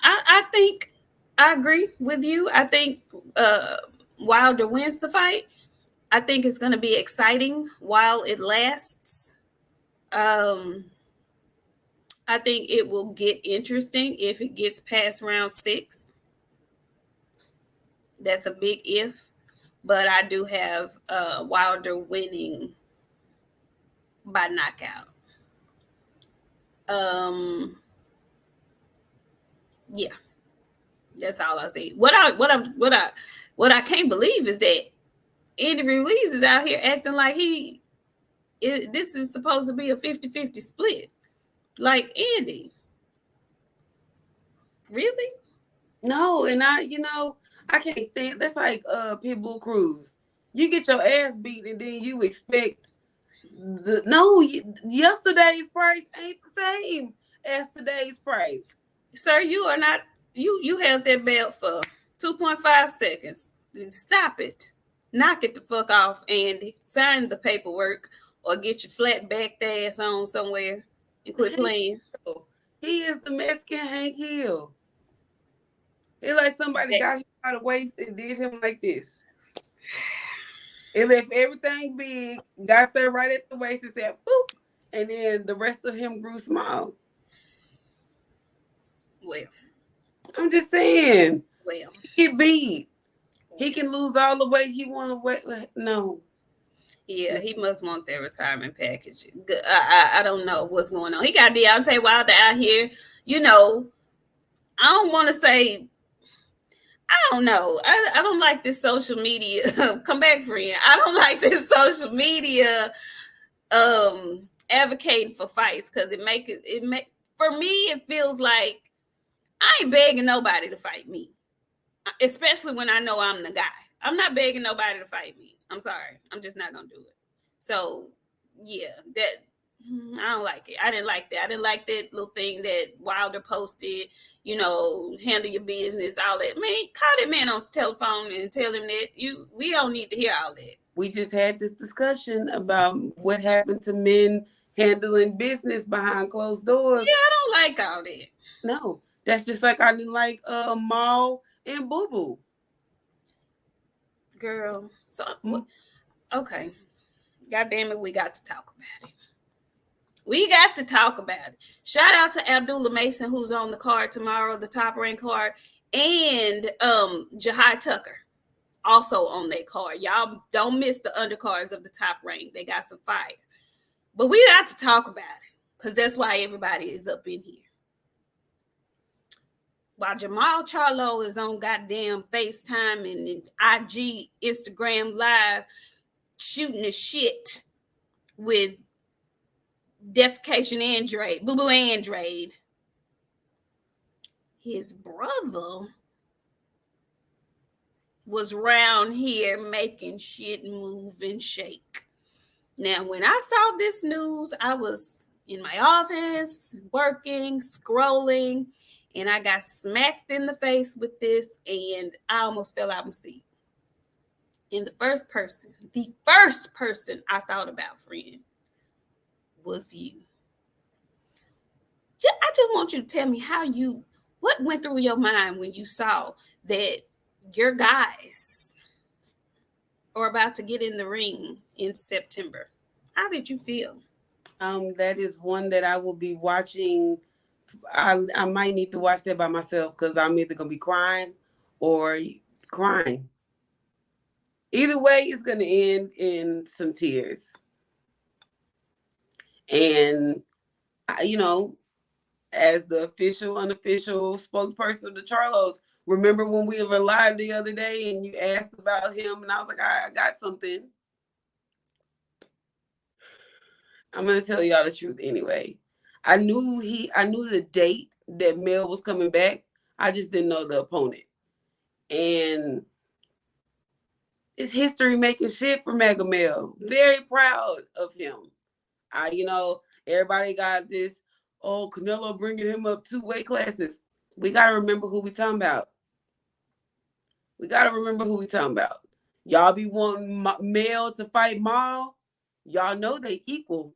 I think I agree with you. I think Wilder wins the fight. I think it's going to be exciting while it lasts. I think it will get interesting if it gets past round 6. That's a big if. But I do have Wilder winning by knockout. Yeah, that's all I say. What I can't believe is that Andy Ruiz is out here acting like this is supposed to be a 50-50 split. Like, Andy, really? No, and I can't stand. That's like Pitbull Cruz. You get your ass beat, and then you expect yesterday's price ain't the same as today's price. Sir, you are not. You held that belt for 2.5 seconds. Stop it. Knock it the fuck off, Andy. Sign the paperwork or get your flat backed ass on somewhere and quit playing. He is the Mexican Hank Hill. It's like somebody got him by the waist and did him like this. It left everything big, got there right at the waist and said, boop, and then the rest of him grew small. Well, I'm just saying. Well, he get beat. He can lose all the weight he want to weight. No. Yeah, he must want that retirement package. I don't know what's going on. He got Deontay Wilder out here. I don't want to say. I don't know. I don't like this social media. Come back, friend. I don't like this social media advocating for fights because for me it feels like I ain't begging nobody to fight me, especially when I know I'm the guy. I'm not begging nobody to fight me. I'm sorry. I'm just not gonna do it. So yeah, I don't like it. I didn't like that. I didn't like that little thing that Wilder posted, handle your business, all that. Man, call that man on the telephone and tell him that we don't need to hear all that. We just had this discussion about what happened to men handling business behind closed doors. Yeah, I don't like all that. No, that's just like I didn't like Maul and Boo Boo. Girl. So okay. God damn it, we got to talk about it. We got to talk about it. Shout out to Abdullah Mason, who's on the card tomorrow, the top ranked card, and Jahai Tucker, also on that card. Y'all don't miss the undercards of the top rank. They got some fire. But we got to talk about it because that's why everybody is up in here. While Jermell Charlo is on goddamn FaceTime and IG, Instagram Live, shooting the shit with Defecation Andrade, Boo Boo Andrade, his brother was around here making shit move and shake. Now, when I saw this news, I was in my office, working, scrolling, and I got smacked in the face with this, and I almost fell out of my seat. And the first person I thought about, friend, was you. I just want you to tell me what went through your mind when you saw that your guys are about to get in the ring in September. How did you feel? That is one that I will be watching. I might need to watch that by myself because I'm either gonna be crying or crying. Either way, it's gonna end in some tears. And as the official, unofficial spokesperson of the Charlos, remember when we were live the other day and you asked about him, and I was like, I got something. I'm gonna tell y'all the truth anyway. I knew the date that Mel was coming back. I just didn't know the opponent. And it's history making shit for Mega Mel. Very proud of him. Everybody got this, Canelo bringing him up 2 weight classes. We got to remember who we talking about. Y'all be wanting Mel to fight Maul. Y'all know they equal.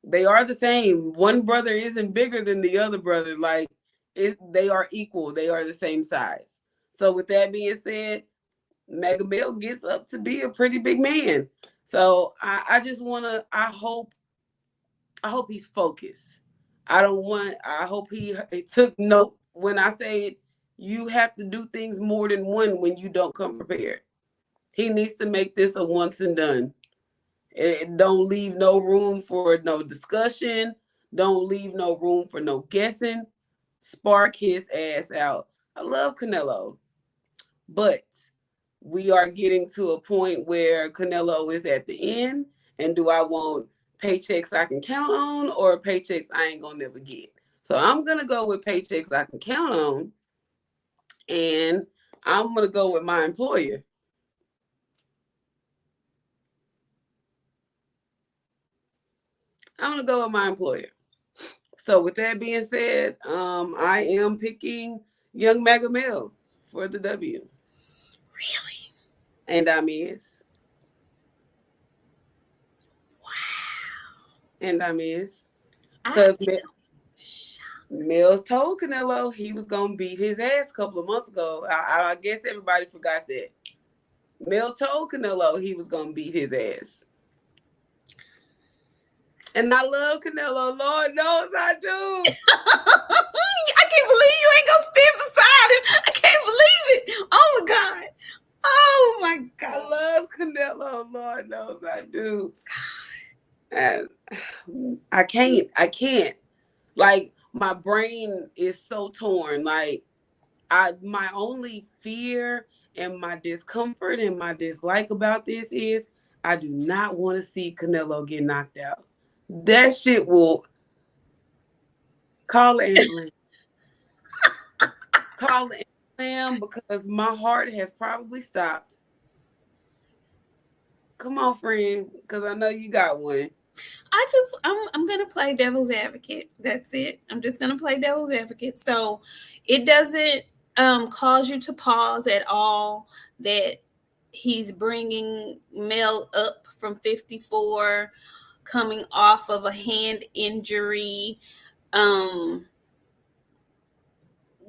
They are the same. One brother isn't bigger than the other brother. Like, they are equal. They are the same size. So with that being said, Mega Mel gets up to be a pretty big man. So I just want to, I hope he's focused. I hope he took note when I say you have to do things more than one when you don't come prepared. He needs to make this a once and done. It don't leave no room for no discussion. Don't leave no room for no guessing. Spark his ass out. I love Canelo, but we are getting to a point where Canelo is at the end. And do I want paychecks I can count on or paychecks I ain't gonna never get? So I'm gonna go with paychecks I can count on, and I'm gonna go with my employer. So with that being said, I am picking Young Mega Mel for the W. Really? And I miss. Wow. And I miss. Because Mills told Canelo he was going to beat his ass a couple of months ago. I guess everybody forgot that. Mel told Canelo he was going to beat his ass. And I love Canelo. Lord knows I do. I can't believe you ain't going to stand beside him. I can't believe it. Oh, my God. Oh, my God. I love Canelo. Lord knows I do. And I can't. Like, my brain is so torn. Like, my only fear and my discomfort and my dislike about this is I do not want to see Canelo get knocked out. That shit will call an ambulance. Call an ambulance because my heart has probably stopped. Come on, friend, because I know you got one. I'm gonna play devil's advocate. That's it. I'm just gonna play devil's advocate. So it doesn't cause you to pause at all that he's bringing Mel up from 54, coming off of a hand injury.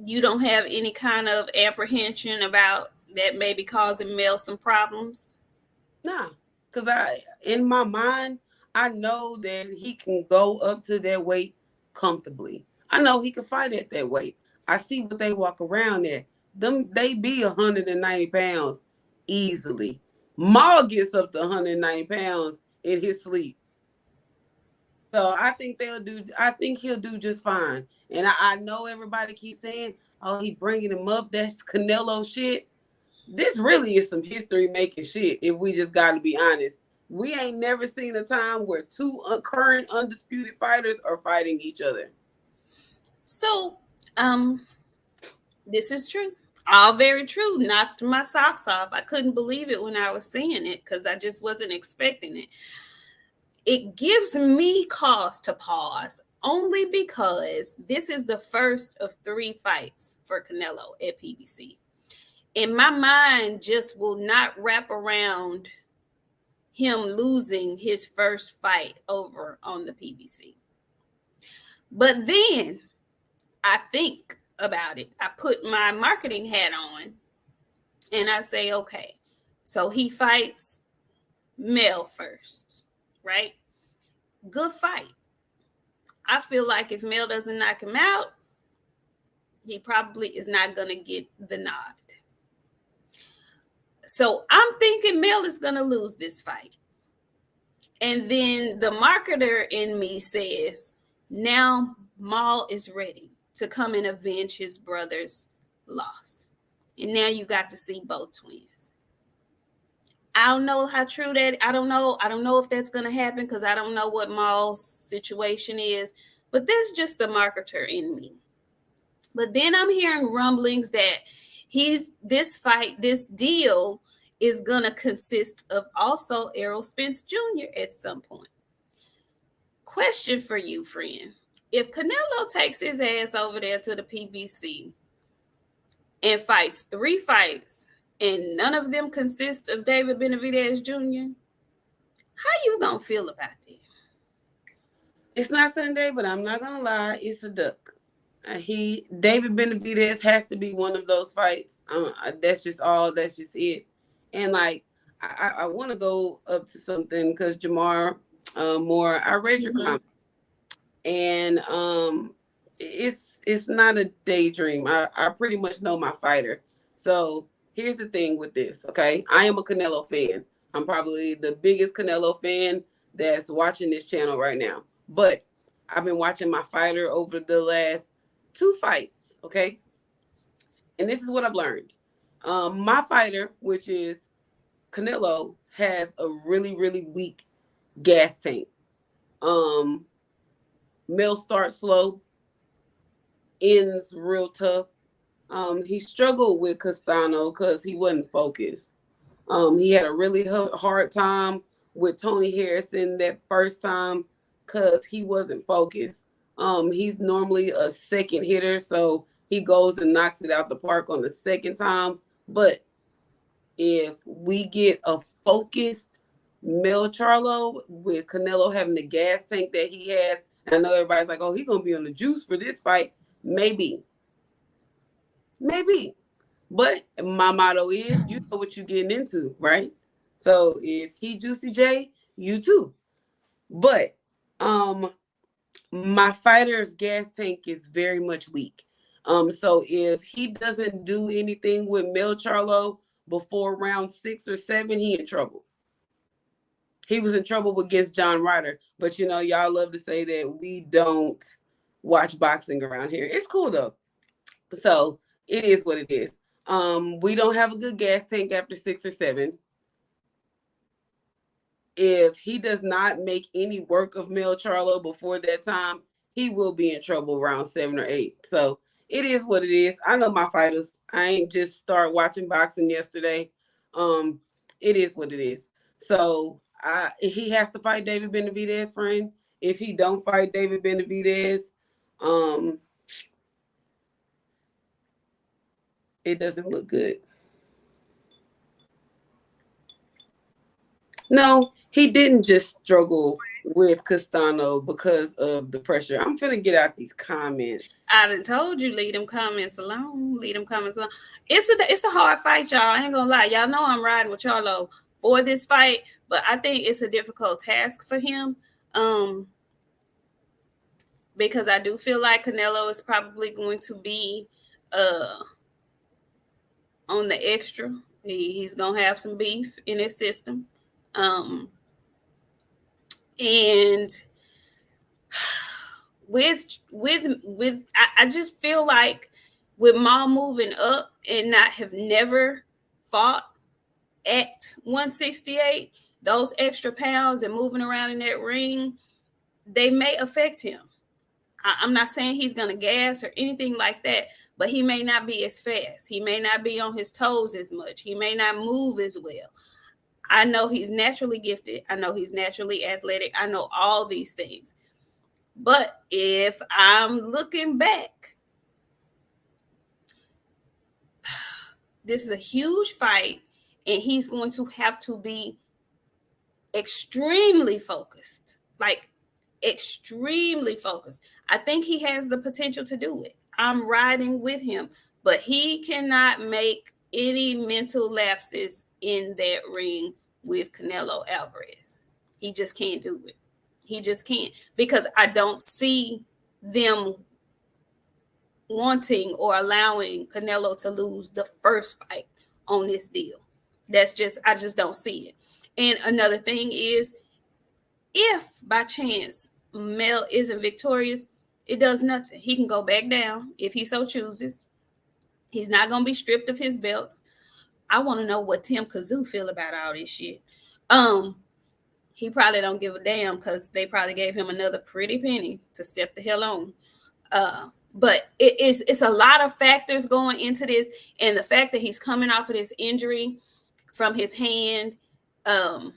you don't have any kind of apprehension about that maybe causing Mel some problems? Nah, because in my mind, I know that he can go up to that weight comfortably. I know he can fight at that weight. I see what they walk around at. They be 190 pounds easily. Maul gets up to 190 pounds in his sleep. So I think they'll do. I think he'll do just fine. And I know everybody keeps saying, "Oh, he bringing him up. That's Canelo shit." This really is some history making shit. If we just got to be honest, we ain't never seen a time where two current undisputed fighters are fighting each other. So, this is true. All very true. Knocked my socks off. I couldn't believe it when I was seeing it because I just wasn't expecting it. It gives me cause to pause only because this is the first of 3 fights for Canelo at PBC. And my mind just will not wrap around him losing his first fight over on the PBC. But then I think about it. I put my marketing hat on and I say, okay, so he fights Mel first, right? Good fight. I feel like if Mel doesn't knock him out, he probably is not going to get the nod. So I'm thinking Mel is going to lose this fight. And then the marketer in me says, now Maul is ready to come and avenge his brother's loss. And now you got to see both twins. I don't know how true that. I don't know if that's going to happen because I don't know what Maul's situation is. But that's just the marketer in me. But then I'm hearing rumblings that this deal is going to consist of also Errol Spence Jr. at some point. Question for you, friend. If Canelo takes his ass over there to the PBC and fights 3 fights and none of them consist of David Benavidez Jr., how you going to feel about that? It's not Sunday, but I'm not gonna lie, it's a duck. David Benavidez has to be one of those fights. That's just all. That's just it. And like I want to go up to something because Jamar Moore, I read your comment, and it's not a daydream. I pretty much know my fighter. So here's the thing with this. Okay, I am a Canelo fan. I'm probably the biggest Canelo fan that's watching this channel right now. But I've been watching my fighter over the last 2 fights, okay? And this is what I've learned. My fighter, which is Canelo, has a really, really weak gas tank. Mel starts slow, ends real tough. He struggled with Castano because he wasn't focused. He had a really hard time with Tony Harrison that first time because he wasn't focused. He's normally a second hitter, so he goes and knocks it out the park on the second time. But if we get a focused Mel Charlo with Canelo having the gas tank that he has, and I know everybody's like, oh, he's going to be on the juice for this fight. Maybe. But my motto is, you know what you're getting into, right? So if he Juicy J, you too. But my fighter's gas tank is very much weak. So if he doesn't do anything with Mel Charlo before round 6 or 7, he in trouble. He was in trouble against John Ryder. But you know, y'all love to say that we don't watch boxing around here. It's cool though. So it is what it is. We don't have a good gas tank after 6 or 7. If he does not make any work of Mel Charlo before that time, he will be in trouble around 7 or 8. So it is what it is. I know my fighters. I ain't just start watching boxing yesterday. It is what it is. So he has to fight David Benavidez, friend. If he don't fight David Benavidez, it doesn't look good. No, he didn't just struggle with Castano because of the pressure. I'm finna get out these comments. I done told you, leave them comments alone. Leave them comments alone. It's a hard fight, y'all. I ain't gonna lie. Y'all know I'm riding with Charlo for this fight, but I think it's a difficult task for him. Because I do feel like Canelo is probably going to be on the extra. He's gonna have some beef in his system. And I just feel like with Ma moving up and not have never fought at 168, those extra pounds and moving around in that ring, they may affect him. I'm not saying he's going to gas or anything like that, but he may not be as fast. He may not be on his toes as much. He may not move as well. I know he's naturally gifted. I know he's naturally athletic. I know all these things. But if I'm looking back, this is a huge fight, and he's going to have to be extremely focused, like extremely focused. I think he has the potential to do it. I'm riding with him, but he cannot make any mental lapses in that ring with Canelo Alvarez. He just can't do it. He just can't, because I don't see them wanting or allowing Canelo to lose the first fight on this deal. I just don't see it. And another thing is, if by chance Mel isn't victorious, it does nothing. He can go back down if he so chooses. He's not going to be stripped of his belts. I want to know what Tim Kazoo feel about all this shit. He probably don't give a damn, because they probably gave him another pretty penny to step the hell on. But it's a lot of factors going into this, and the fact that he's coming off of this injury from his hand, I'm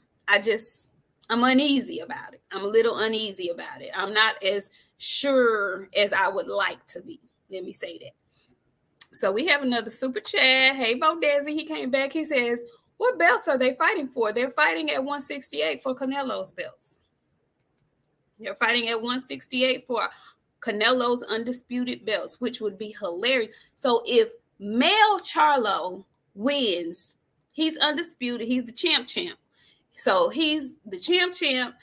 uneasy about it. I'm a little uneasy about it. I'm not as sure as I would like to be. Let me say that. So we have another super chat. Hey, Bo Desi, he came back. He says, what belts are they fighting for? They're fighting at 168 for Canelo's belts. They're fighting at 168 for Canelo's undisputed belts, which would be hilarious. So if Mel Charlo wins, he's undisputed. He's the champ. So he's the champ.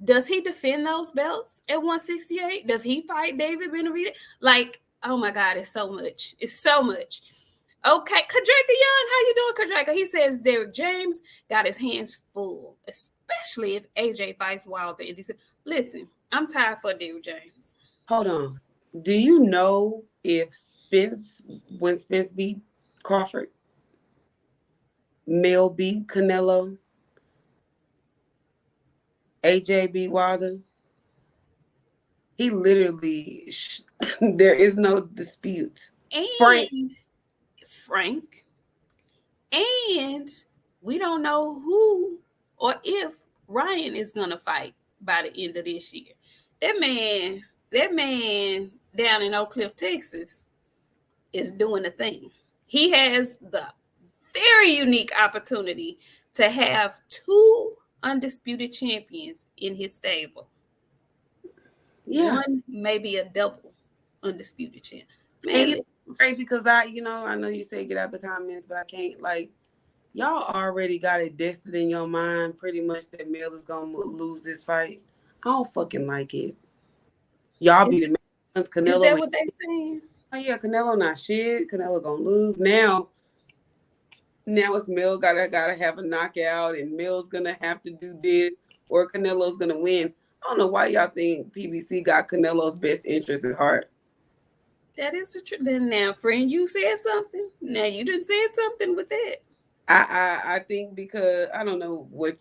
Does he defend those belts at 168? Does he fight David Benavidez? Like, oh my God, it's so much. It's so much. Okay, Kadraka Young, how you doing, Kadraka? He says Derrick James got his hands full, especially if AJ fights Wilder in December. Listen, I'm tired for Derrick James. Hold on. Do you know if when Spence beat Crawford, Mel beat Canelo, AJ beat Wilder? He literally, there is no dispute. And Frank. And we don't know who or if Ryan is going to fight by the end of this year. That man down in Oak Cliff, Texas is doing a thing. He has the very unique opportunity to have two undisputed champions in his stable. Yeah. One may be a double undisputed champ. Man, and it's crazy because I know you say get out the comments, but I can't, like, y'all already got it destined in your mind pretty much that Mel is gonna lose this fight. I don't fucking like it. Y'all be the man. Canelo. Is that what they saying? Oh yeah, Canelo not shit. Canelo gonna lose. Now it's Mel gotta have a knockout, and Mel's gonna have to do this, or Canelo's gonna win. I don't know why y'all think PBC got Canelo's best interest at heart. That is the truth. Then now, friend, you said something. Now you done said something with that. I think because I don't know what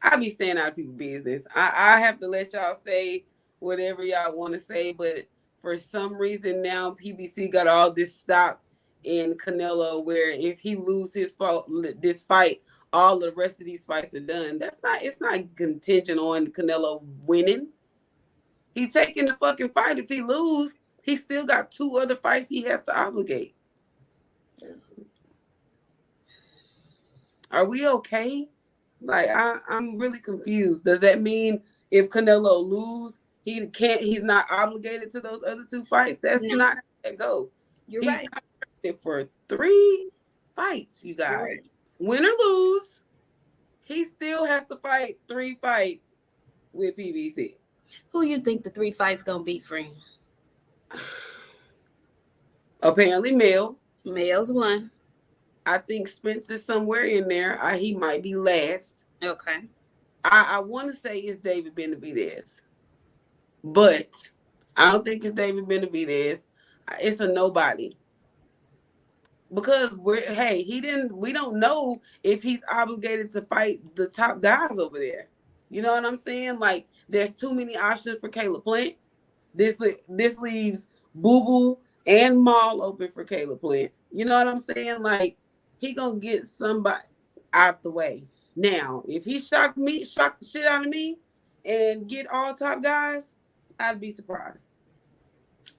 I be staying out of people's business. I have to let y'all say whatever y'all want to say, but for some reason now PBC got all this stock in Canelo, where if he loses this fight, all the rest of these fights are done. It's not contingent on Canelo winning. He's taking the fucking fight. If he lose, he still got two other fights he has to obligate. Are we okay? Like I'm really confused. Does that mean if Canelo lose, he's not obligated to those other 2 fights? That's No, not how that go. you're He's right. contracted for 3 fights, you You're guys. right. Win or lose, he still has to fight 3 fights with PBC. Who you think the 3 fights gonna be, friend? Apparently, Mel. Males one. I think Spence is somewhere in there. He might be last. Okay. I want to say it's David Benavidez, but I don't think it's David Benavidez. It's a nobody because we don't know if he's obligated to fight the top guys over there. You know what I'm saying? Like there's too many options for Caleb Plant. This leaves Boo Boo and Maul open for Caleb Plant. You know what I'm saying? Like he gonna get somebody out the way. Now, if he shock the shit out of me, and get all top guys, I'd be surprised.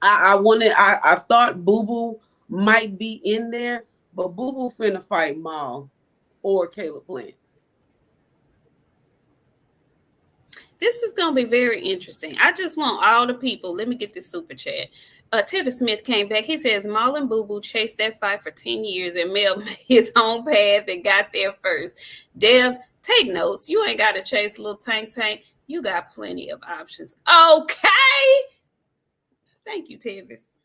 I thought Boo Boo might be in there, but Boo Boo finna fight Maul or Caleb Plant. This is gonna be very interesting. I just want all the people. Let me get this super chat. Tiffany Smith came back. He says Marlon Boo Boo chased that fight for 10 years and Mel made his own path and got there first. Dev, take notes. You ain't gotta chase little Tank Tank. You got plenty of options. Okay. Thank you, Tevis.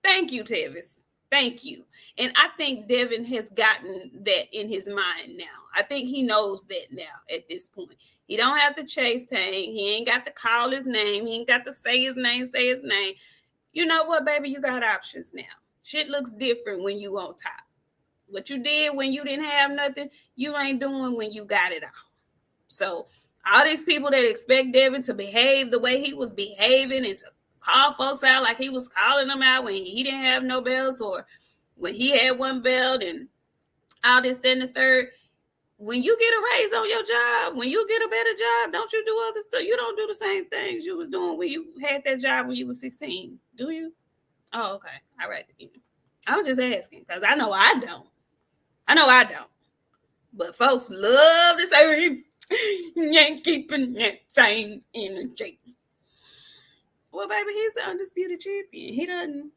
Thank you, Tevis. Thank you. And I think Devin has gotten that in his mind now. I think he knows that now at this point. He don't have to chase Tank. He ain't got to call his name. He ain't got to say his name. You know what, baby? You got options now. Shit looks different when you on top. What you did when you didn't have nothing, you ain't doing when you got it all. So all these people that expect Devin to behave the way he was behaving and to call folks out like he was calling them out when he didn't have no belts or when he had one belt and all this, then the third. When you get a raise on your job, when you get a better job, don't you do other stuff? You don't do the same things you was doing when you had that job when you was 16, do you? Oh, okay. All right. I'm just asking because I know I don't. But folks love to say, you ain't keeping that same energy. Well, baby, he's the undisputed champion. He doesn't.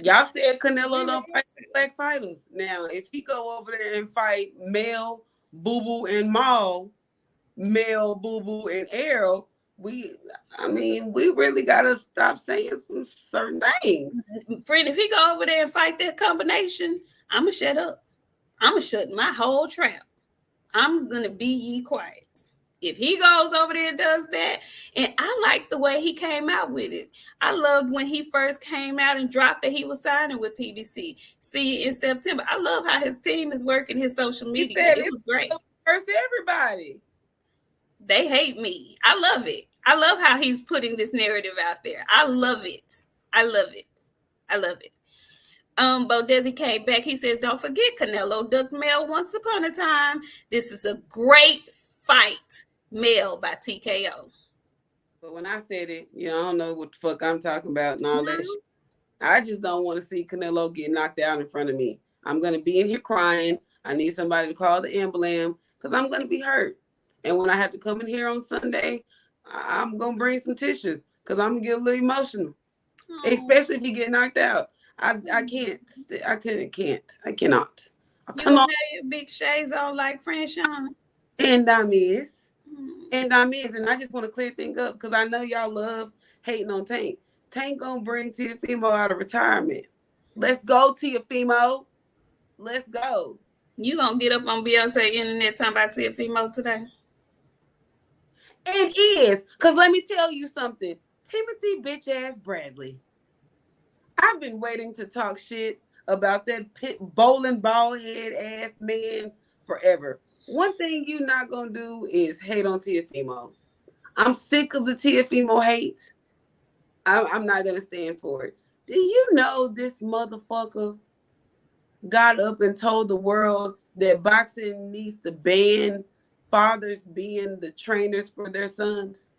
Y'all said Canelo don't fight black fighters. Now, if he go over there and fight Mel, Boo Boo, and Maul, Mel, Boo Boo, and Errol, we really gotta stop saying some certain things. Friend, if he go over there and fight that combination, I'ma shut up. I'ma shut my whole trap. I'm gonna be ye quiet. If he goes over there and does that, and I like the way he came out with it. I loved when he first came out and dropped that he was signing with PBC. See you in September. I love how his team is working his social media. It was great. Versus everybody. They hate me. I love it. I love how he's putting this narrative out there. I love it. Bo Desi came back. He says, don't forget Canelo ducked Mel once upon a time. This is a great fight. Mel by TKO. But when I said it, I don't know what the fuck I'm talking about and all that shit. I just don't want to see Canelo get knocked out in front of me. I'm going to be in here crying. I need somebody to call the ambulance because I'm going to be hurt. And when I have to come in here on Sunday, I'm going to bring some tissue because I'm going to get a little emotional, especially if you get knocked out. I can't. I cannot. You gonna have your big shades on like Franchon. And I'm is. And I just want to clear things up because I know y'all love hating on Tank. Tank gonna bring Teofimo out of retirement. Let's go, Teofimo. Let's go. You gonna get up on Beyonce internet talking about Teofimo today? It is. Because let me tell you something. Timothy bitch ass Bradley. I've been waiting to talk shit about that pit bowling ball head ass man forever. One thing you're not going to do is hate on Teofimo. I'm sick of the Teofimo hate. I'm not going to stand for it. Do you know this motherfucker got up and told the world that boxing needs to ban fathers being the trainers for their sons?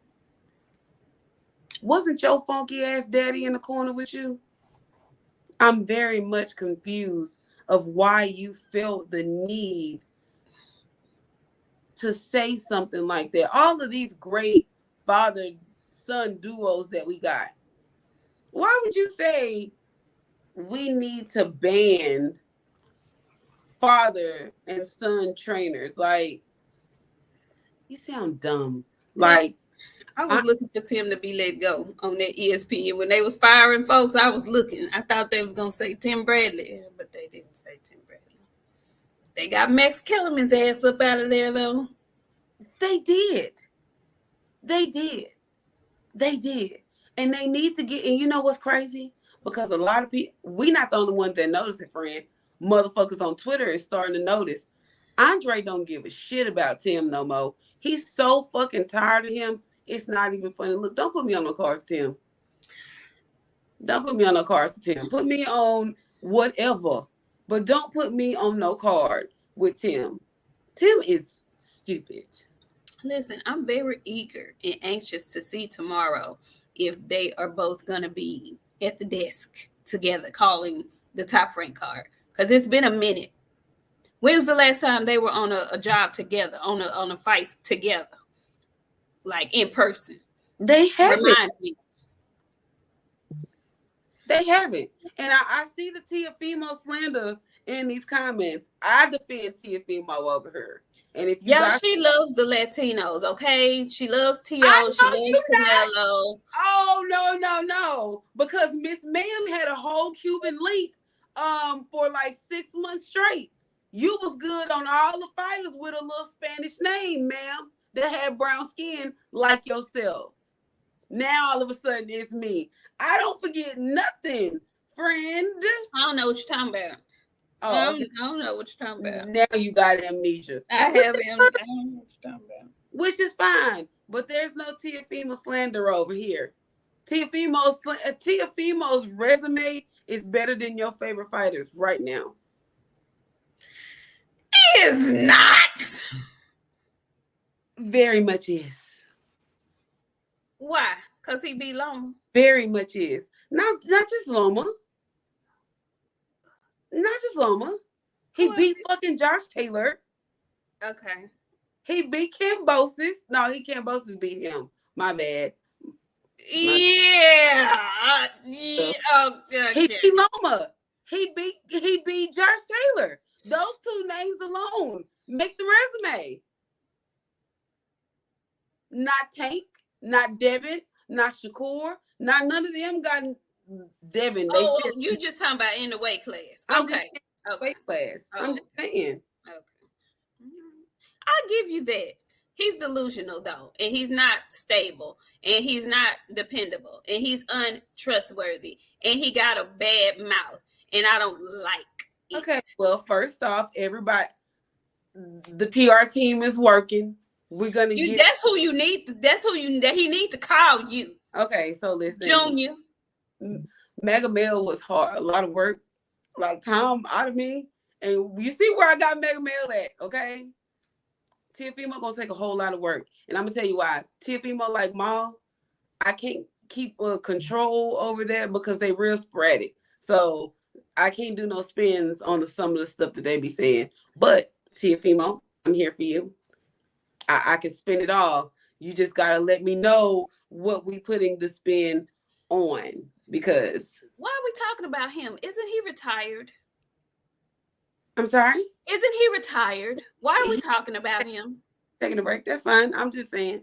Wasn't your funky ass daddy in the corner with you? I'm very much confused of why you felt the need to say something like that. All of these great father-son duos that we got. Why would you say we need to ban father and son trainers? Like, you sound dumb. Like, I was looking for Tim to be let go on that ESPN. When they was firing folks, I was looking. I thought they was going to say Tim Bradley, but they didn't say Tim Bradley. They got Max Kellerman's ass up out of there, though. They did. They did. They did. And they need to get, and you know what's crazy? Because a lot of people, we not the only ones that notice it, friend. Motherfuckers on Twitter is starting to notice. Andre don't give a shit about Tim no more. He's so fucking tired of him. It's not even funny. Look, don't put me on no cards, Tim. Don't put me on no cards, Tim. Put me on whatever. But don't put me on no card with Tim. Tim is stupid. Listen, I'm very eager and anxious to see tomorrow if they are both going to be at the desk together calling the Top Rank card. Because it's been a minute. When was the last time they were on a job together, on a fight together? Like in person? They haven't. Remind me. They haven't. And I see the Tiafimo slander in these comments. I defend Tiafimo over her. And if you she loves the Latinos, okay? She loves T.O., she loves Canelo. Oh, no. Because Miss Ma'am had a whole Cuban link for like 6 months straight. You was good on all the fighters with a little Spanish name, ma'am, that had brown skin like yourself. Now all of a sudden it's me. I don't forget nothing, friend. I don't know what you're talking about. Oh, okay. I don't know what you're talking about. Now you got amnesia. I have amnesia. I don't know what you're talking about. Which is fine, but there's no Tiafimo slander over here. Tiafimo's resume is better than your favorite fighters right now. It is not. Very much is. Why? Because he beat Loma? Very much is. Not just Loma. Not just Loma. He beat fucking Josh Taylor. Okay. He beat Cambosis. No, Cambosis beat him. My bad. Yeah. Okay. He beat Loma. He beat Josh Taylor. Those two names alone make the resume. Not Tank, not Devin, not Shakur, not none of them got Devin. You just talking about in the weight class. Okay. Weight class. I'm just saying. Okay. I'll give you that. He's delusional though, and he's not stable, and he's not dependable, and he's untrustworthy, and he got a bad mouth, and I don't like it. Okay. Well, first off, everybody, the PR team is working. We're gonna get. That's who you need. That's who that he need to call you. Okay, so listen, Junior. Mega Mail was hard, a lot of work, a lot of time out of me, and you see where I got Mega Mail at. Okay, Tiafimo gonna take a whole lot of work, and I'm gonna tell you why. Tiafimo, like Ma, I can't keep control over that because they real sporadic. So I can't do no spins on some of the stuff that they be saying. But Tiafimo, I'm here for you. I can spin it all. You just gotta let me know what we putting the spin on, because why are we talking about him? Isn't he retired? I'm sorry? Isn't he retired? Why are we talking about him? Taking a break, that's fine. I'm just saying.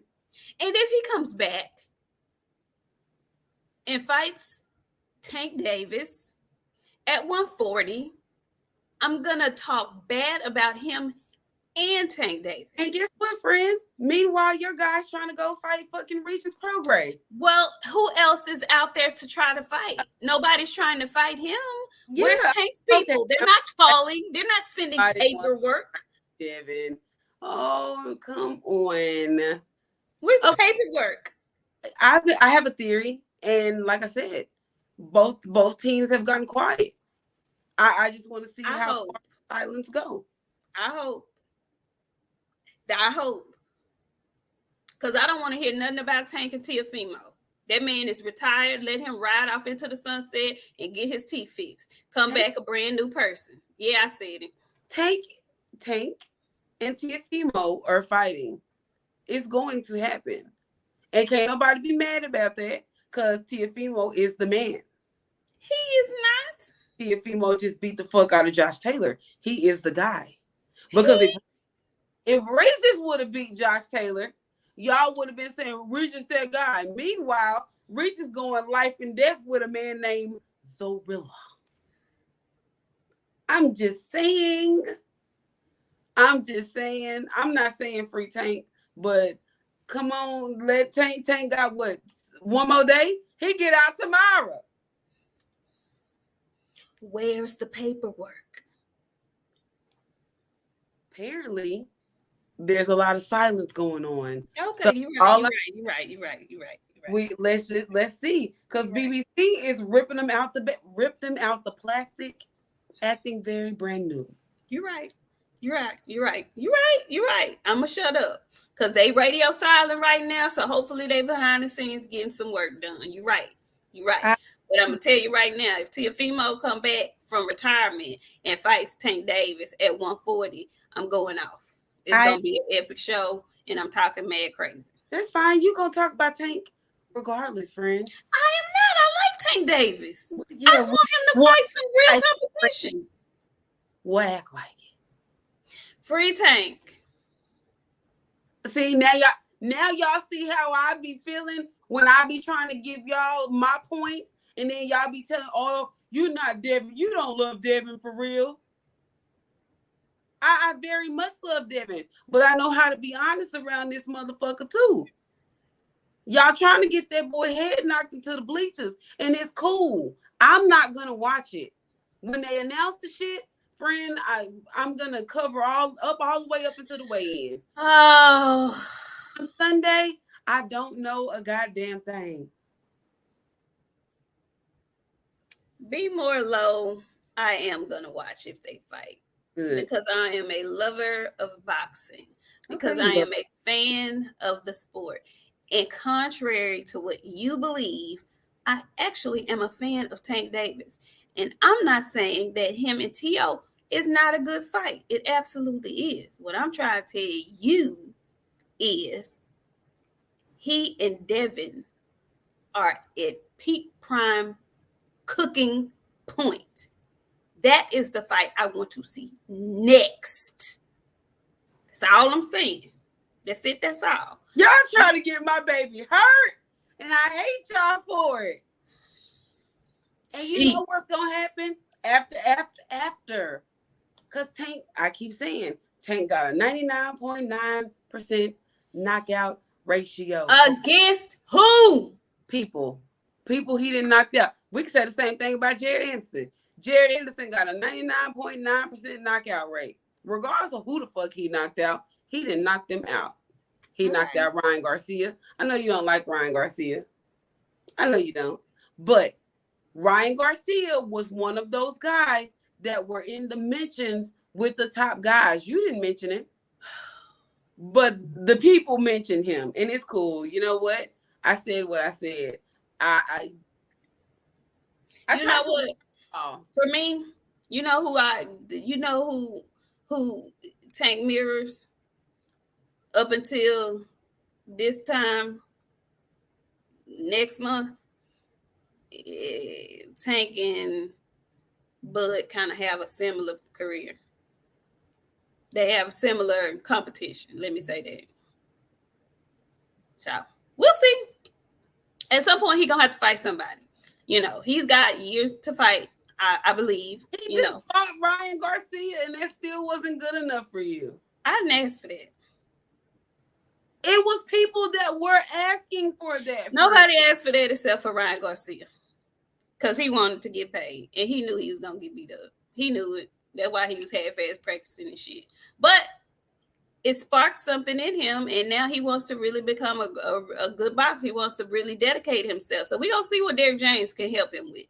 And if he comes back and fights Tank Davis at 140, I'm gonna talk bad about him and Tank Davis. And guess what, friend? Meanwhile, your guy's trying to go fight fucking Regis Prograis. Well, who else is out there to try to fight? Nobody's trying to fight him. Yeah. Where's Tank's people? Okay. They're not calling. They're not sending paperwork. Devin. Oh, come on. Where's the paperwork? I have a theory. And like I said, both teams have gotten quiet. I just want to see how far silence go. I hope. Because I don't want to hear nothing about Tank and Tiafimo. That man is retired. Let him ride off into the sunset and get his teeth fixed. Come back a brand new person. Yeah, I said it. Tank and Tiafimo are fighting. It's going to happen. And can't nobody be mad about that because Tiafimo is the man. He is not. Tiafimo just beat the fuck out of Josh Taylor. He is the guy. Because He if Regis would have beat Josh Taylor, y'all would have been saying Regis that guy. Meanwhile, Regis going life and death with a man named Zorilla. I'm just saying. I'm not saying free Tank, but come on, let Tank got what? One more day? He get out tomorrow. Where's the paperwork? Apparently, there's a lot of silence going on. Okay, So you're right. Let's see, because BBC is ripped them out the plastic, acting very brand new. You're right. I'ma shut up because they radio silent right now. So hopefully they behind the scenes getting some work done. You're right. But I'm gonna tell you right now, if Tiafimo come back from retirement and fights Tank Davis at 140, I'm going off. It's gonna be an epic show, and I'm talking mad crazy. That's fine. You gonna talk about Tank regardless, friend. I am not. I like Tank Davis. I just want him to fight some real competition. We'll act like it. Free Tank. See, now y'all see how I be feeling when I be trying to give y'all my points, and then y'all be telling, oh, you not Devin. You don't love Devin for real. I very much love Devin, but I know how to be honest around this motherfucker too. Y'all trying to get that boy head knocked into the bleachers, and it's cool. I'm not gonna watch it. When they announce the shit, friend, I'm gonna cover all the way up into the weigh-in. Oh, on Sunday, I don't know a goddamn thing. Be more low. I am gonna watch if they fight. Good. Because I am a lover of boxing. Because I am a fan of the sport. And contrary to what you believe, I actually am a fan of Tank Davis. And I'm not saying that him and T.O. is not a good fight. It absolutely is. What I'm trying to tell you is he and Devin are at peak prime cooking point. That is the fight I want to see next. That's all I'm saying. That's it. That's all. Y'all trying to get my baby hurt, and I hate y'all for it. And you know what's gonna happen after? Because Tank, I keep saying, Tank got a 99.9% knockout ratio. Against who? People he didn't knock out. We can say the same thing about Jared Anderson. Jared Anderson got a 99.9% knockout rate. Regardless of who the fuck he knocked out, he didn't knock them out. He knocked out Ryan Garcia. I know you don't like Ryan Garcia. I know you don't. But Ryan Garcia was one of those guys that were in the mentions with the top guys. You didn't mention him. But the people mentioned him. And it's cool. You know what? I said what I said. You know what? For me, you know who Tank mirrors up until this time next month. Tank and Bud kind of have a similar career. They have a similar competition. Let me say that. So we'll see. At some point, he's gonna have to fight somebody. You know, he's got years to fight. I believe. He just fought Ryan Garcia, and that still wasn't good enough for you. I didn't ask for that. It was people that were asking for that. Nobody asked for that except for Ryan Garcia, because he wanted to get paid, and he knew he was gonna get beat up. He knew it. That's why he was half-ass practicing and shit. But it sparked something in him, and now he wants to really become a good boxer. He wants to really dedicate himself. So we're gonna see what Derrick James can help him with.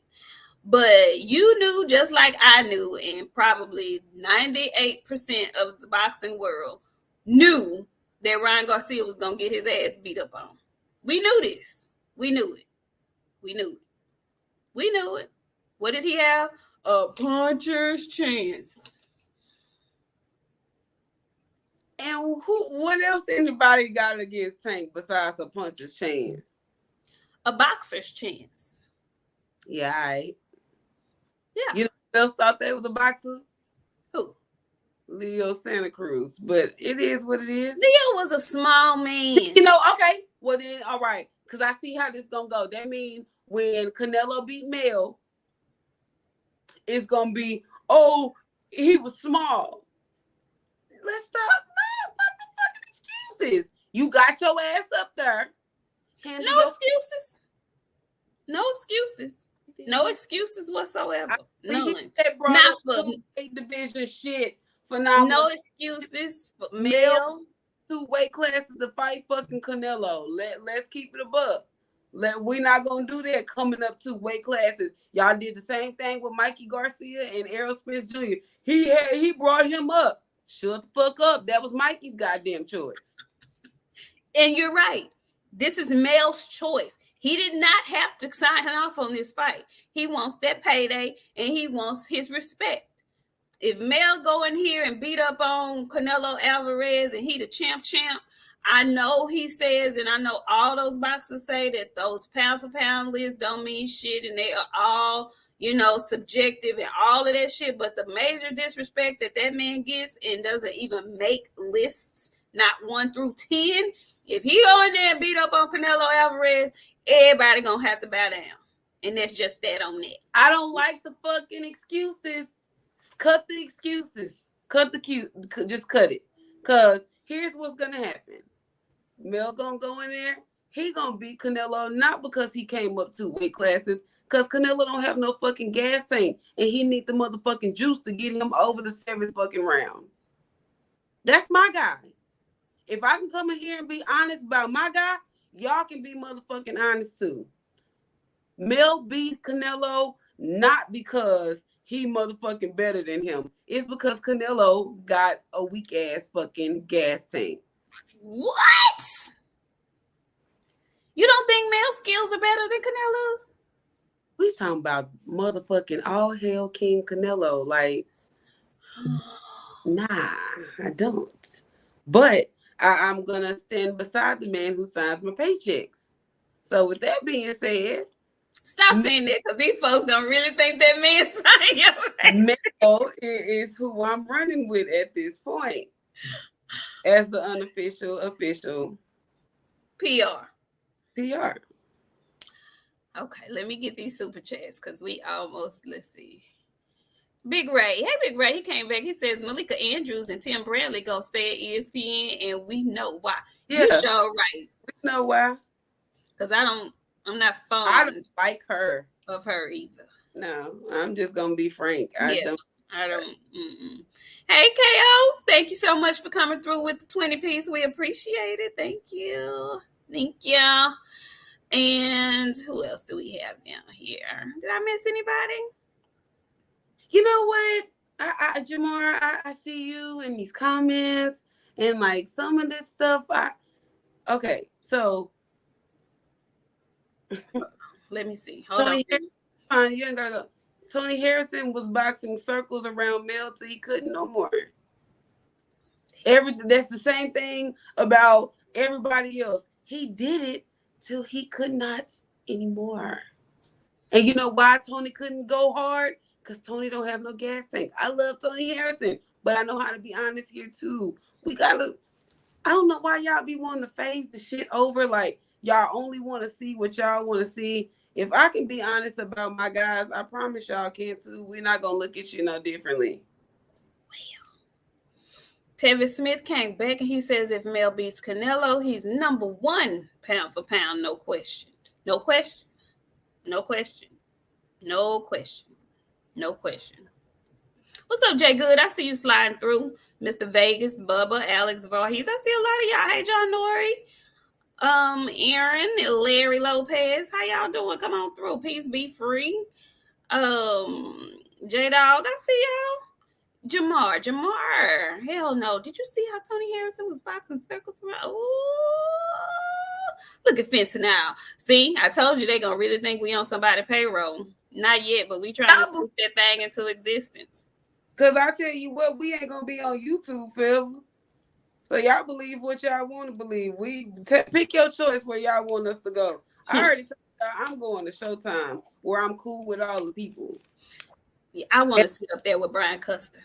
But you knew, just like I knew, and probably 98% of the boxing world knew that Ryan Garcia was going to get his ass beat up on. We knew this. We knew it. What did he have? A puncher's chance. And what else anybody got against Tank besides a puncher's chance? A boxer's chance. Yeah, Yeah. You know who else thought they was a boxer? Who? Leo Santa Cruz. But it is what it is. Leo was a small man. You know, okay. Well then, all right. Because I see how this gonna go. That means when Canelo beat Mel, it's gonna be, oh, he was small. Let's stop the fucking excuses. You got your ass up there. No excuses. No excuses. No excuses whatsoever. None. Not for division shit. Phenomenal. No excuses for Mel. 2 weight classes to fight fucking Canelo. Let's keep it a buck. We're not gonna do that coming up 2 weight classes. Y'all did the same thing with Mikey Garcia and Errol Spence Jr. He brought him up. Shut the fuck up. That was Mikey's goddamn choice. And you're right. This is Mel's choice. He did not have to sign off on this fight. He wants that payday and he wants his respect. If Mel go in here and beat up on Canelo Alvarez and he the champ, I know he says, and I know all those boxers say that those pound for pound lists don't mean shit and they are all, subjective and all of that shit. But the major disrespect that man gets and doesn't even make lists, not 1 through 10, if he go in there and beat up on Canelo Alvarez, everybody gonna have to bow down. And that's just that on that. I don't like the fucking excuses. Cut the excuses. Just cut it. Because here's what's going to happen. Mel going to go in there. He going to beat Canelo not because he came up 2 weight classes, because Canelo don't have no fucking gas tank. And he need the motherfucking juice to get him over the 7th fucking round. That's my guy. If I can come in here and be honest about my guy, y'all can be motherfucking honest too. Mel beat Canelo not because he motherfucking better than him. It's because Canelo got a weak ass fucking gas tank. What? You don't think Mel's skills are better than Canelo's? We talking about motherfucking all hell King Canelo. Like, nah, I don't. But I'm gonna stand beside the man who signs my paychecks. So with that being said, stop saying that because these folks don't really think that man signed your Mel is who I'm running with at this point as the unofficial official PR. Okay, let me get these super chats because we almost, let's see. Big Ray. Hey, Big Ray. He came back. He says Malika Andrews and Tim Bradley gonna stay at ESPN, and we know why. Yeah. You sure right. We know why. Because I'm not fond. I don't like her. Of her either. No, I'm just gonna be frank. I don't. Hey, KO. Thank you so much for coming through with the 20-piece. We appreciate it. Thank you. And who else do we have down here? Did I miss anybody? You know what? Jamar, I see you in these comments and like some of this stuff. Okay, so let me see. Hold on. Fine, you ain't gotta go. Tony Harrison was boxing circles around Mel till he couldn't no more. That's the same thing about everybody else. He did it till he could not anymore. And you know why Tony couldn't go hard? Because Tony don't have no gas tank. I love Tony Harrison, but I know how to be honest here too. I don't know why y'all be wanting to phase the shit over. Like, y'all only want to see what y'all want to see. If I can be honest about my guys, I promise y'all can too. We're not going to look at you no differently. Tevin Smith came back and he says if Mel beats Canelo, he's number 1 pound for pound. No question. No question. No question. No question. No question. What's up, Jay Good? I see you sliding through. Mr. Vegas, Bubba, Alex Voorhees. I see a lot of y'all. Hey, John Nori. Aaron, Larry Lopez. How y'all doing? Come on through. Peace be free. J-Dog, I see y'all. Jamar. Hell no. Did you see how Tony Harrison was boxing circles around? Ooh. Look at Fentanyl. See, I told you they're going to really think we on somebody's payroll. Not yet, but we trying to swoop that thing into existence. Because I tell you what, we ain't going to be on YouTube, Phil. So y'all believe what y'all want to believe. Pick your choice where y'all want us to go. I already told y'all I'm going to Showtime where I'm cool with all the people. Yeah, I want to sit up there with Brian Custer.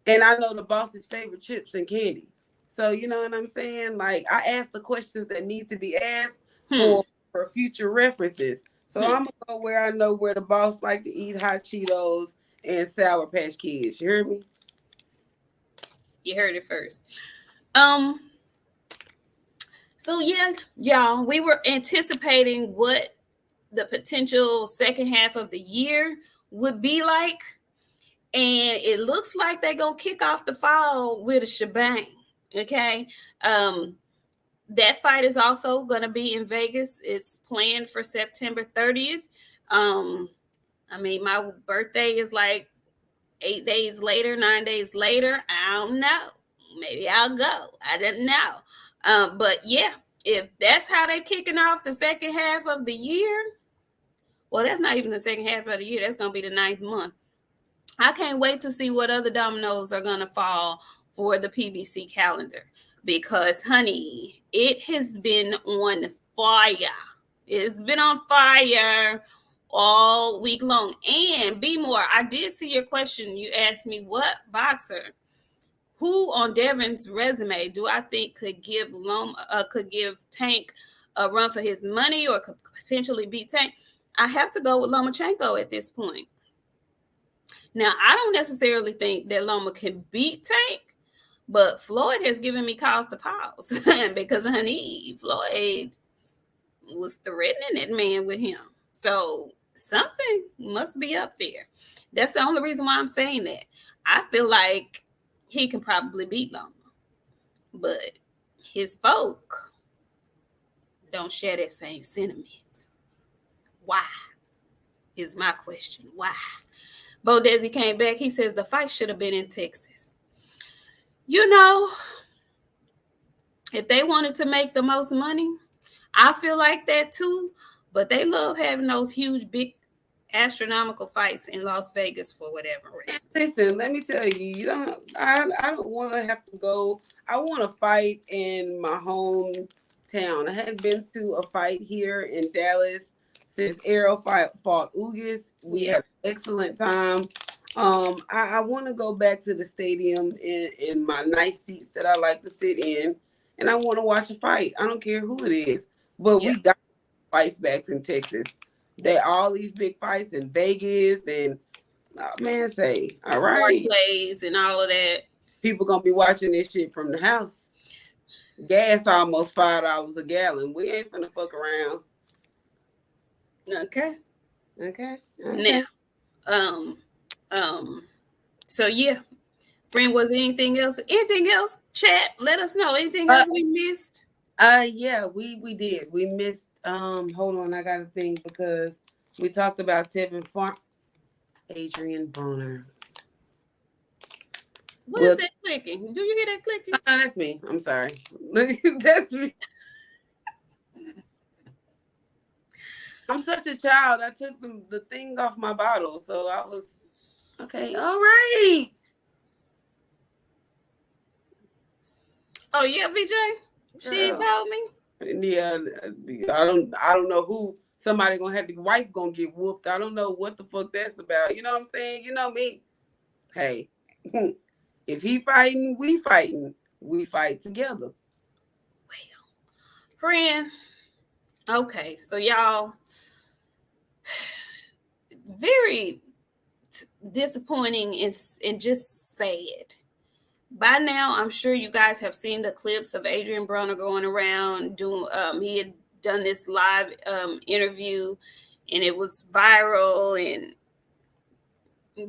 And I know the boss's favorite chips and candy. So you know what I'm saying? Like I ask the questions that need to be asked for future references. So I'm gonna go where I know where the boss like to eat hot Cheetos and Sour Patch Kids. You heard me? You heard it first. So yeah, y'all, we were anticipating what the potential second half of the year would be like. And it looks like they're gonna kick off the fall with a shebang. Okay. That fight is also gonna be in Vegas. It's planned for September 30th. I mean, my birthday is like 8 days later, 9 days later. I don't know. Maybe I'll go. I don't know. But yeah, if that's how they're kicking off the second half of the year, well, that's not even the second half of the year. That's going to be the 9th month. I can't wait to see what other dominoes are going to fall for the PBC calendar because, honey, it has been on fire. It's been on fire all week long. And be more, I did see your question. You asked me what boxer, who on Devin's resume do I think could give Tank a run for his money or could potentially beat Tank? I have to go with Lomachenko at this point. Now, I don't necessarily think that Loma can beat Tank, but Floyd has given me cause to pause because, honey, Floyd was threatening that man with him. So something must be up there. That's the only reason why I'm saying that. I feel like he can probably beat Loma, but his folk don't share that same sentiment. Why is my question. Why? Bo Desi came back. He says the fight should have been in Texas. You know, if they wanted to make the most money, I feel like that too. But they love having those huge, big, astronomical fights in Las Vegas for whatever reason. Listen, let me tell you, I don't want to have to go. I want to fight in my hometown. I hadn't been to a fight here in Dallas since Arrow fought Ugas. We had an excellent time. I want to go back to the stadium in my nice seats that I like to sit in, and I want to watch a fight. I don't care who it is, but we got fights back in Texas. All these big fights in Vegas and man, say all right, plays and all of that. People gonna be watching this shit from the house. Gas almost $5 a gallon. We ain't finna fuck around. Okay. Now, so yeah, friend, was there anything else? Anything else? Chat, let us know. Anything else we missed? Yeah, we did. We missed. Hold on, I gotta think because we talked about Tevin Farm, Adrian Broner. What is that clicking? Do you hear that clicking? That's me. I'm sorry. That's me. I'm such a child. I took the thing off my bottle, so I was okay. All right. Oh yeah, VJ. She ain't told me. Yeah, I don't know who. Somebody gonna have the wife gonna get whooped. I don't know what the fuck that's about. You know what I'm saying? You know me. Hey, if he fighting, we fighting. We fight together. Well, friend. Okay, so y'all, very disappointing and just sad. By now, I'm sure you guys have seen the clips of Adrian Broner going around doing. He had done this live interview, and it was viral. And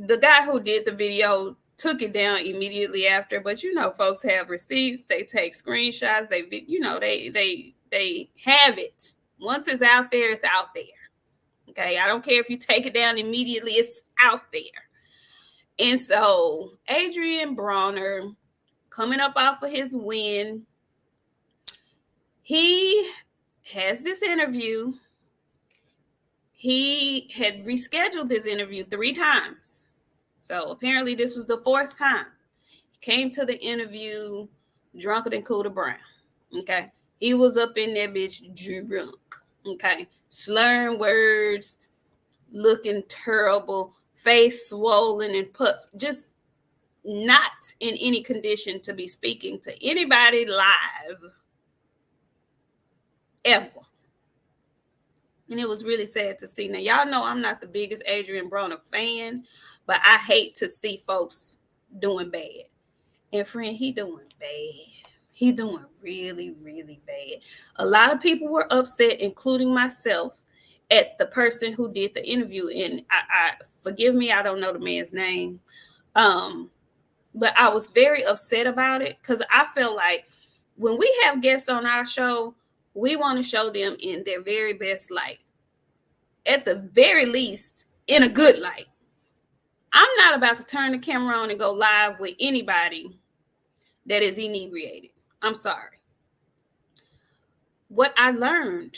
the guy who did the video took it down immediately after. But you know, folks have receipts. They take screenshots. They have it. Once it's out there, it's out there. Okay, I don't care if you take it down immediately. It's out there. And so Adrian Broner, coming up off of his win, he has this interview. He had rescheduled this interview 3 times. So apparently this was the 4th time. He came to the interview drunker than Cooter Brown. Okay. He was up in that bitch drunk. Okay. Slurring words, looking terrible, face swollen and puffed, just not in any condition to be speaking to anybody live ever. And it was really sad to see. Now, y'all know I'm not the biggest Adrian Broner fan, but I hate to see folks doing bad. And friend, he doing bad. He doing really, really bad. A lot of people were upset, including myself, at the person who did the interview. And I forgive me, I don't know the man's name. But I was very upset about it because I feel like when we have guests on our show, we want to show them in their very best light. At the very least, in a good light. I'm not about to turn the camera on and go live with anybody that is inebriated. I'm sorry. What I learned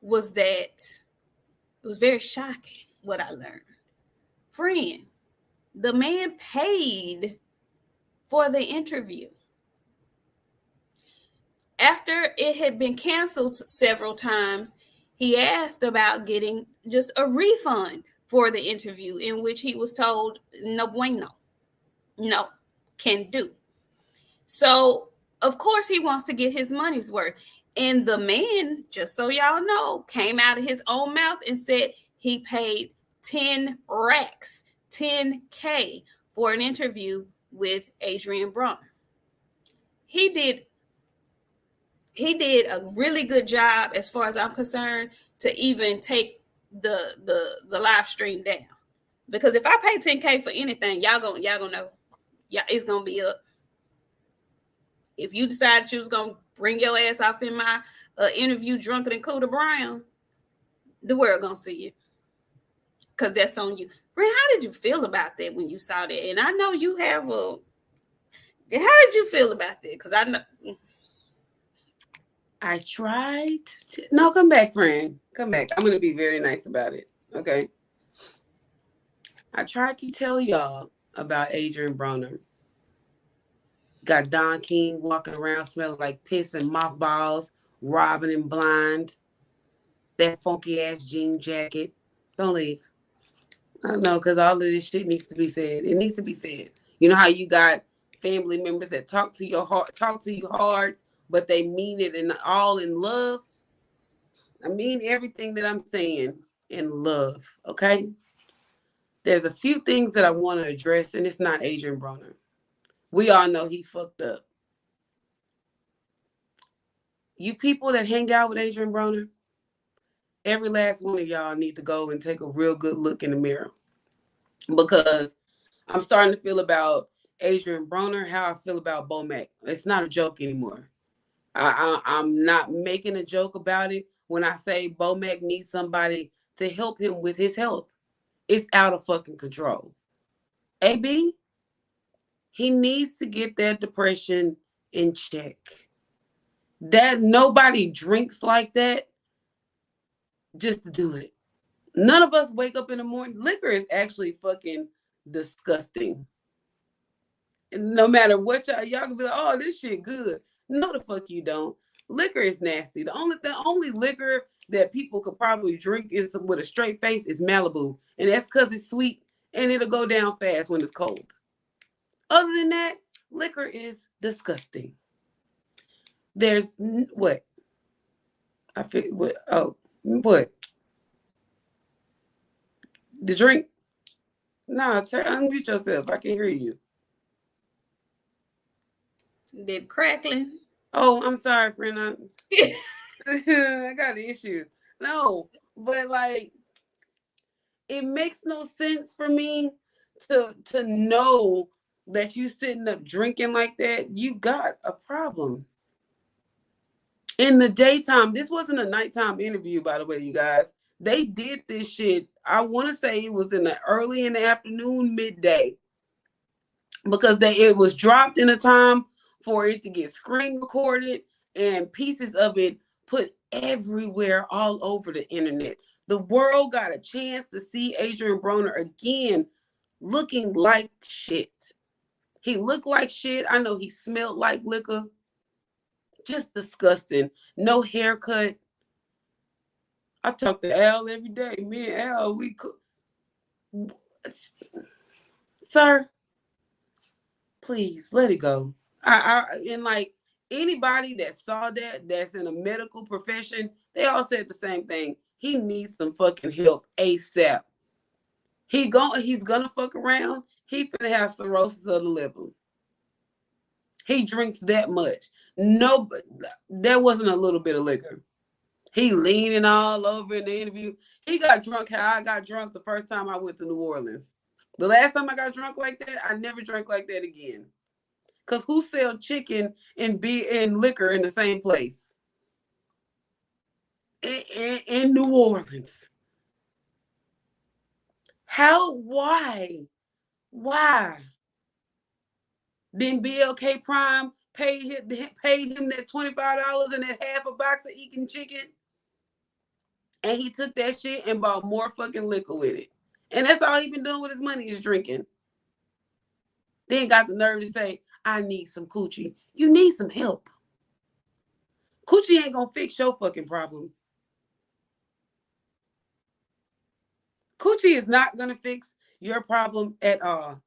was that it was very shocking what I learned. Friend, the man paid for the interview. After it had been canceled several times, he asked about getting just a refund for the interview, in which he was told, no bueno, no, can do. So, of course, he wants to get his money's worth. And the man, just so y'all know, came out of his own mouth and said he paid 10 racks, 10K for an interview with Adrian Broner. He did a really good job, as far as I'm concerned, to even take the live stream down. Because if I pay 10K for anything, y'all gonna know. Yeah, it's gonna be up. If you decided you was gonna bring your ass off in my interview drunker than Cooter Brown, the world gonna see it. Because that's on you. Friend, how did you feel about that when you saw that? And I know you have a... How did you feel about that? Because I know... I tried to... No, come back, friend. Come back. I'm going to be very nice about it. Okay. I tried to tell y'all about Adrian Broner. Got Don King walking around smelling like piss and mothballs, robbing and blind. That funky ass jean jacket. Don't leave. I don't know, because all of this shit needs to be said. It needs to be said. You know how you got family members that talk to you hard, but they mean it and all in love? I mean everything that I'm saying in love, okay? There's a few things that I want to address, and it's not Adrian Broner. We all know he fucked up. You people that hang out with Adrian Broner, every last one of y'all need to go and take a real good look in the mirror. Because I'm starting to feel about Adrian Broner how I feel about Bo Mac. It's not a joke anymore. I'm not making a joke about it when I say Bo Mac needs somebody to help him with his health. It's out of fucking control. AB, he needs to get that depression in check. That nobody drinks like that just to do it. None of us wake up in the morning. Liquor is actually fucking disgusting. And no matter what y'all can be like, oh, this shit good. No, the fuck you don't. Liquor is nasty. The only liquor that people could probably drink is with a straight face is Malibu. And that's because it's sweet and it'll go down fast when it's cold. Other than that, liquor is disgusting. There's what? I feel what? Oh, what? The drink? No, unmute yourself. I can hear you. Did crackling? Oh, I'm sorry, friend. I got an issue. No, but like, it makes no sense for me to know that you sitting up drinking like that. You got a problem. In the daytime, this wasn't a nighttime interview, by the way, you guys. They did this shit. I want to say it was in the early in the afternoon, midday, because it was dropped in a time for it to get screen recorded and pieces of it put everywhere all over the internet. The world got a chance to see Adrian Broner again looking like shit. He looked like shit. I know he smelled like liquor. Just disgusting. No haircut. I talk to Al every day. Me and Al, we could. Sir, please let it go. And like anybody that saw that, that's in a medical profession, they all said the same thing. He needs some fucking help ASAP. He's gonna fuck around. He finna have cirrhosis of the liver. He drinks that much. No, there wasn't a little bit of liquor. He leaning all over in the interview. He got drunk how I got drunk the first time I went to New Orleans. The last time I got drunk like that, I never drank like that again. Cause who sell chicken and liquor in the same place? In New Orleans. How? Why? Then BLK Prime paid him that $25 and that half a box of eating chicken. And he took that shit and bought more fucking liquor with it. And that's all he been doing with his money is drinking. Then got the nerve to say, I need some coochie. You need some help. Coochie ain't gonna fix your fucking problem. Coochie is not gonna fix your problem at all.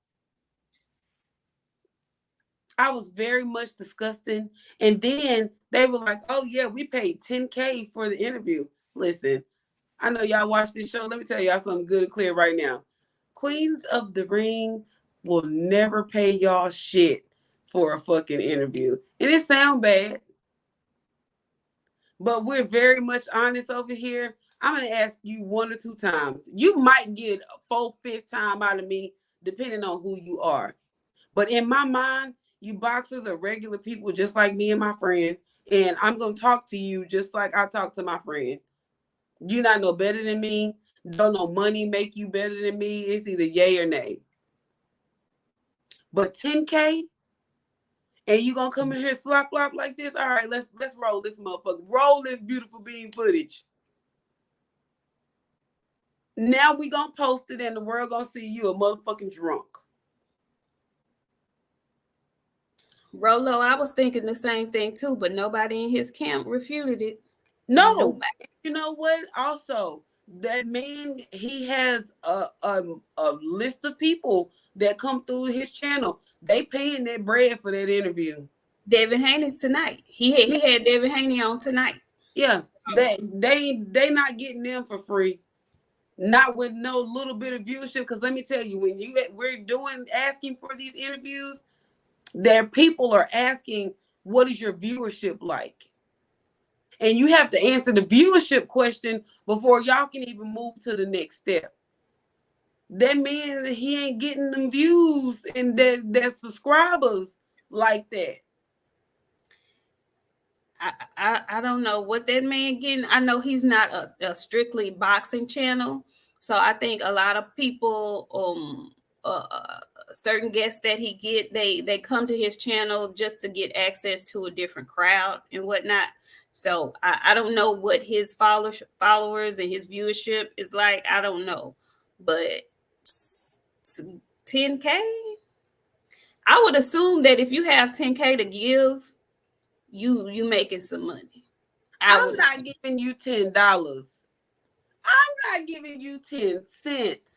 I was very much disgusted. And then they were like, oh yeah, we paid $10K for the interview. Listen, I know y'all watch this show. Let me tell y'all something good and clear right now. Queens of the Ring will never pay y'all shit for a fucking interview. And it sounds bad, but we're very much honest over here. I'm going to ask you 1 or 2 times. You might get a 4th, 5th time out of me, depending on who you are. But in my mind, you boxers are regular people just like me and my friend. And I'm going to talk to you just like I talk to my friend. You're not no better than me. Don't no money make you better than me. It's either yay or nay. But $10K, and you gonna come in here slop like this? All right, let's roll this motherfucker. Roll this beautiful bean footage. Now we gonna post it, and the world gonna see you a motherfucking drunk. Rolo, I was thinking the same thing too, but nobody in his camp refuted it. No, nobody. You know what? Also, that man, he has a list of people that come through his channel. They paying that bread for that interview. David Haney's tonight. He had David Haney on tonight. Yeah, they not getting them for free. Not with no little bit of viewership. Because let me tell you, when we're asking for these interviews, their people are asking, what is your viewership like? And you have to answer the viewership question before y'all can even move to the next step. That means he ain't getting them views and that subscribers like that. I don't know what that man getting. I know he's not a strictly boxing channel. So I think a lot of people, certain guests that he get, they come to his channel just to get access to a different crowd and whatnot. So I don't know what his followers and his viewership is like. I don't know, but $10K. I would assume that if you have $10K to give, you making some money. I'm not giving you $10. I'm not giving you 10 cents.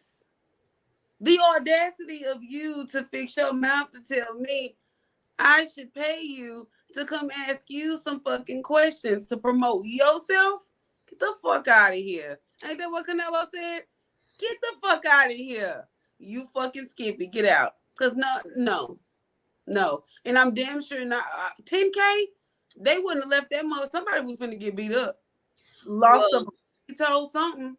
The audacity of you to fix your mouth to tell me I should pay you to come ask you some fucking questions to promote yourself? Get the fuck out of here. Ain't that what Canelo said? Get the fuck out of here. You fucking skimpy. Get out. Because no. And I'm damn sure not. $10K, they wouldn't have left that much. Somebody was finna get beat up. He told something.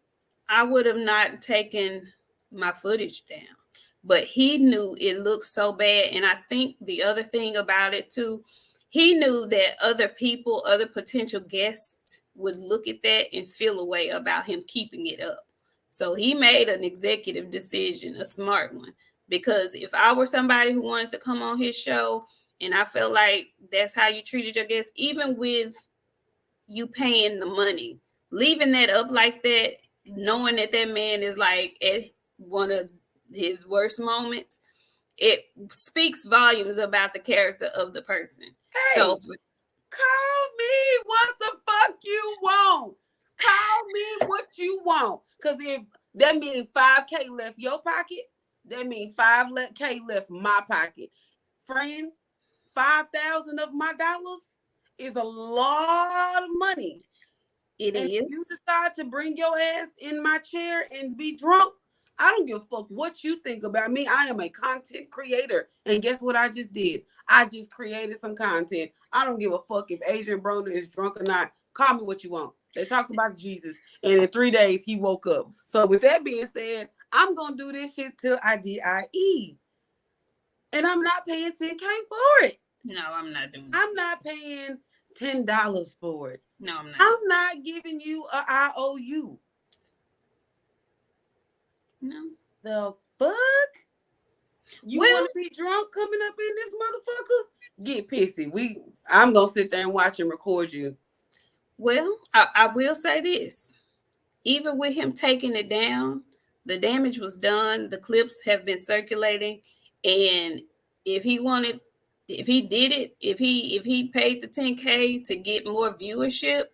I would have not taken my footage down. But he knew it looked so bad. And I think the other thing about it too, he knew that other people, other potential guests would look at that and feel a way about him keeping it up. So he made an executive decision, a smart one. Because if I were somebody who wanted to come on his show and I felt like that's how you treated your guests, even with you paying the money, leaving that up like that, knowing that man is like at one of his worst moments, it speaks volumes about the character of the person. Hey, So call me what the fuck you want. Call me what you want. Because if that means 5K left your pocket, that means 5K left my pocket. Friend, 5,000 of my dollars is a lot of money. it And if is. you decide to bring your ass in my chair and be drunk, I don't give a fuck what you think about me. I am a content creator. And guess what I just did? I just created some content. I don't give a fuck if Adrian Broner is drunk or not. Call me what you want. They talked about Jesus, and in 3 days he woke up. So with that being said, I'm gonna do this shit till I die. And I'm not paying 10K for it. No, I'm not doing it. I'm not paying $10 for it. No, I'm not. I'm not giving you a IOU. No. The fuck? You want to be drunk coming up in this motherfucker? Get pissy. I'm gonna sit there and watch and record you. Well, I will say this. Even with him taking it down, the damage was done. The clips have been circulating. And if he wanted, if he did it, if he paid the 10K to get more viewership,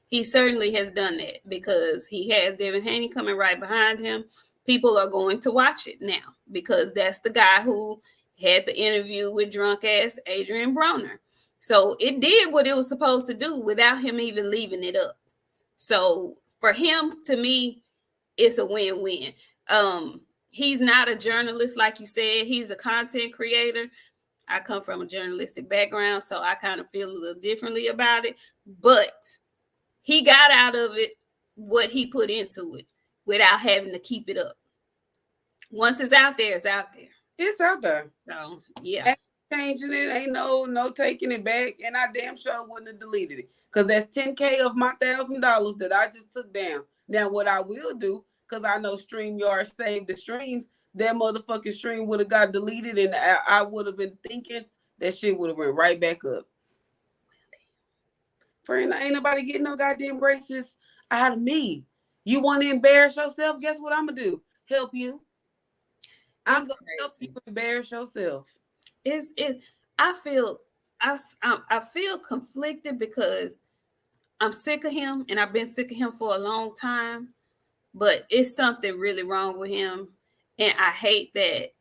he certainly has done that because he has Devin Haney coming right behind him. People are going to watch it now because that's the guy who had the interview with drunk ass Adrian Broner. So it did what it was supposed to do without him even leaving it up. So for him, to me, it's a win-win. He's not a journalist, like you said. He's a content creator. I come from a journalistic background, so I kind of feel a little differently about it. But he got out of it what he put into it without having to keep it up. Once it's out there, it's out there. It's out there. So yeah. Ain't changing it, ain't no taking it back, and I damn sure wouldn't have deleted it. Because that's 10K of my $1,000 that I just took down. Now, what I will do, because I know StreamYard saved the streams, that motherfucking stream would have got deleted, and I would have been thinking that shit would have went right back up. Friend, ain't nobody getting no goddamn graces out of me. You want to embarrass yourself? Guess what I'm going to do? Help you. I'm going to help you embarrass yourself. I feel conflicted because I'm sick of him, and I've been sick of him for a long time, but it's something really wrong with him, and I hate that